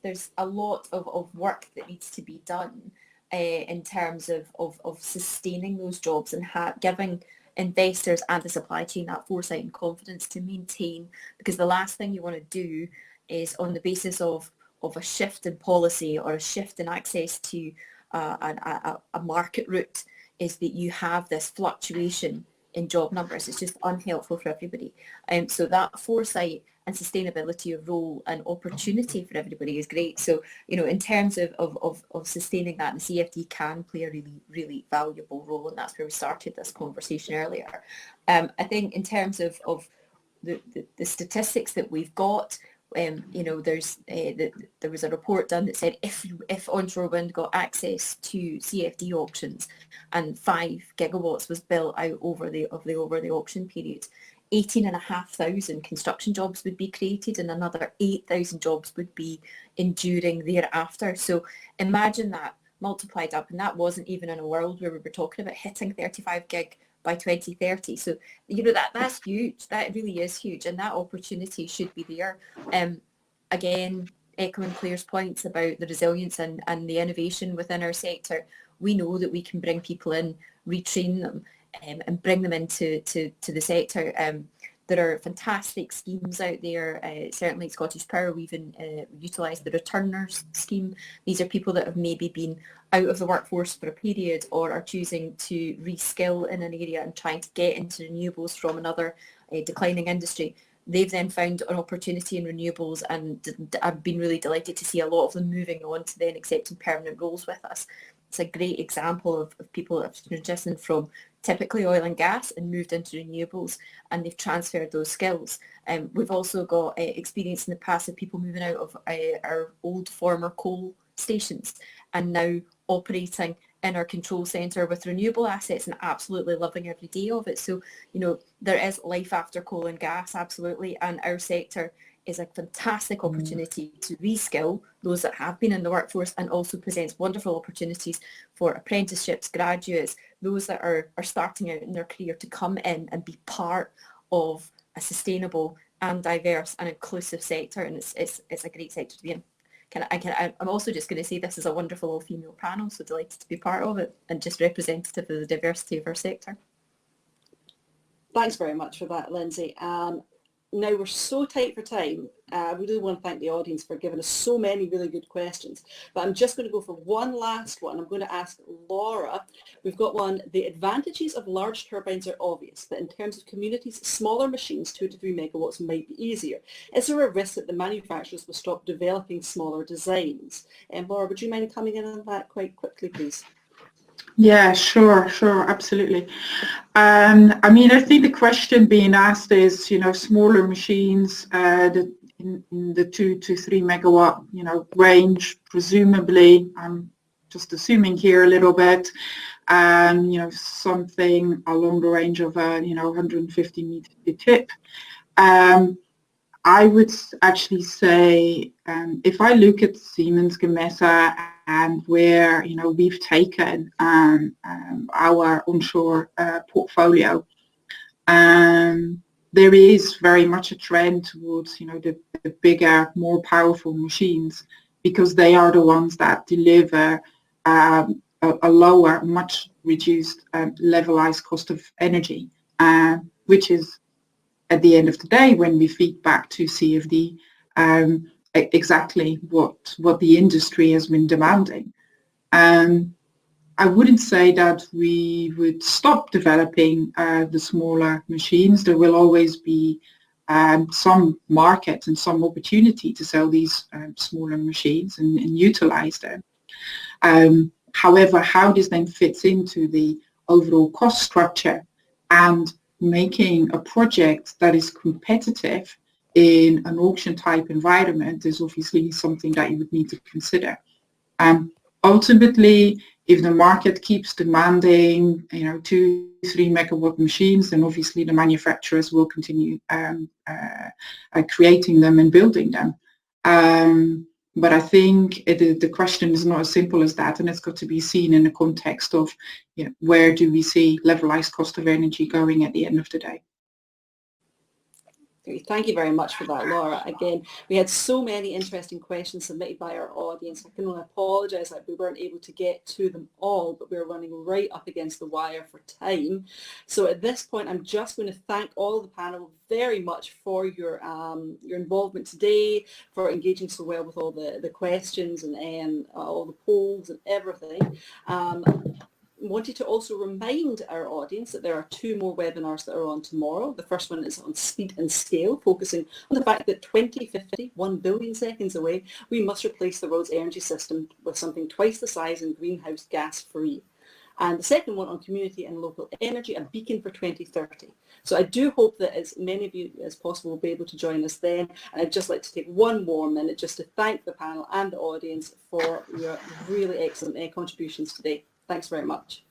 there's a lot of work that needs to be done in terms of sustaining those jobs and giving investors and the supply chain that foresight and confidence to maintain, because the last thing you want to do is, on the basis of a shift in policy or a shift in access to a market route, is that you have this fluctuation in job numbers. It's just unhelpful for everybody. So that foresight and sustainability of role and opportunity for everybody is great. So, in terms of sustaining that, the CFD can play a really, really valuable role, and that's where we started this conversation earlier. I think in terms of the statistics that we've got, there was a report done that said if onshore wind got access to CFD auctions and 5 gigawatts was built out over the auction period, 18,500 construction jobs would be created and another 8,000 jobs would be enduring thereafter. So imagine that multiplied up, and that wasn't even in a world where we were talking about hitting 35 gig by 2030. So, that's huge. That really is huge, and that opportunity should be there. Again, echoing Claire's points about the resilience and the innovation within our sector, we know that we can bring people in, retrain them, and bring them into the sector. There are fantastic schemes out there. Certainly at Scottish Power, we've utilised the returners scheme. These are people that have maybe been out of the workforce for a period or are choosing to reskill in an area and trying to get into renewables from another declining industry. They've then found an opportunity in renewables, and I've been really delighted to see a lot of them moving on to then accepting permanent roles with us. It's a great example of people that have transitioned from typically oil and gas and moved into renewables, and they've transferred those skills. We've also got experience in the past of people moving out of our old former coal stations and now operating in our control centre with renewable assets and absolutely loving every day of it. So, there is life after coal and gas, absolutely, and our sector is a fantastic opportunity to reskill those that have been in the workforce, and also presents wonderful opportunities for apprenticeships, graduates, those that are starting out in their career to come in and be part of a sustainable and diverse and inclusive sector, and it's a great sector to be in. I'm also just going to say this is a wonderful all-female panel, so delighted to be part of it and just representative of the diversity of our sector. Thanks very much for that, Lindsay. Now we're so tight for time. I really want to thank the audience for giving us so many really good questions. But I'm just going to go for one last one. I'm going to ask Laura. We've got one. The advantages of large turbines are obvious, but in terms of communities, smaller machines, 2 to 3 megawatts, might be easier. Is there a risk that the manufacturers will stop developing smaller designs? And Laura, would you mind coming in on that quite quickly, please? Yeah, sure, absolutely. I mean, I think the question being asked is, smaller machines, in the 2 to 3 megawatt, range, presumably, I'm just assuming here a little bit, something along the range of, 150 meter tip. I would actually say, if I look at Siemens Gamesa and where, we've taken our onshore portfolio, there is very much a trend towards, the bigger, more powerful machines, because they are the ones that deliver a lower, much reduced levelized cost of energy, which is, at the end of the day, when we feed back to CFD, exactly what the industry has been demanding. I wouldn't say that we would stop developing the smaller machines. There will always be some market and some opportunity to sell these smaller machines and utilize them. However, how this then fits into the overall cost structure and making a project that is competitive in an auction type environment is obviously something that you would need to consider. Ultimately, if the market keeps demanding, 2, 3 megawatt machines, then obviously the manufacturers will continue creating them and building them. But I think the question is not as simple as that, and it's got to be seen in the context of, where do we see levelized cost of energy going at the end of the day. Thank you very much for that, Laura. Again, we had so many interesting questions submitted by our audience. I can only apologise that we weren't able to get to them all, but we're running right up against the wire for time. So at this point, I'm just going to thank all of the panel very much for your involvement today, for engaging so well with all the questions and all the polls and everything. Wanted to also remind our audience that there are 2 more webinars that are on tomorrow. The first one is on speed and scale, focusing on the fact that 2050, 1 billion seconds away, we must replace the world's energy system with something twice the size and greenhouse gas free. And the second one on community and local energy, a beacon for 2030. So I do hope that as many of you as possible will be able to join us then. And I'd just like to take one more minute just to thank the panel and the audience for your really excellent contributions today. Thanks very much.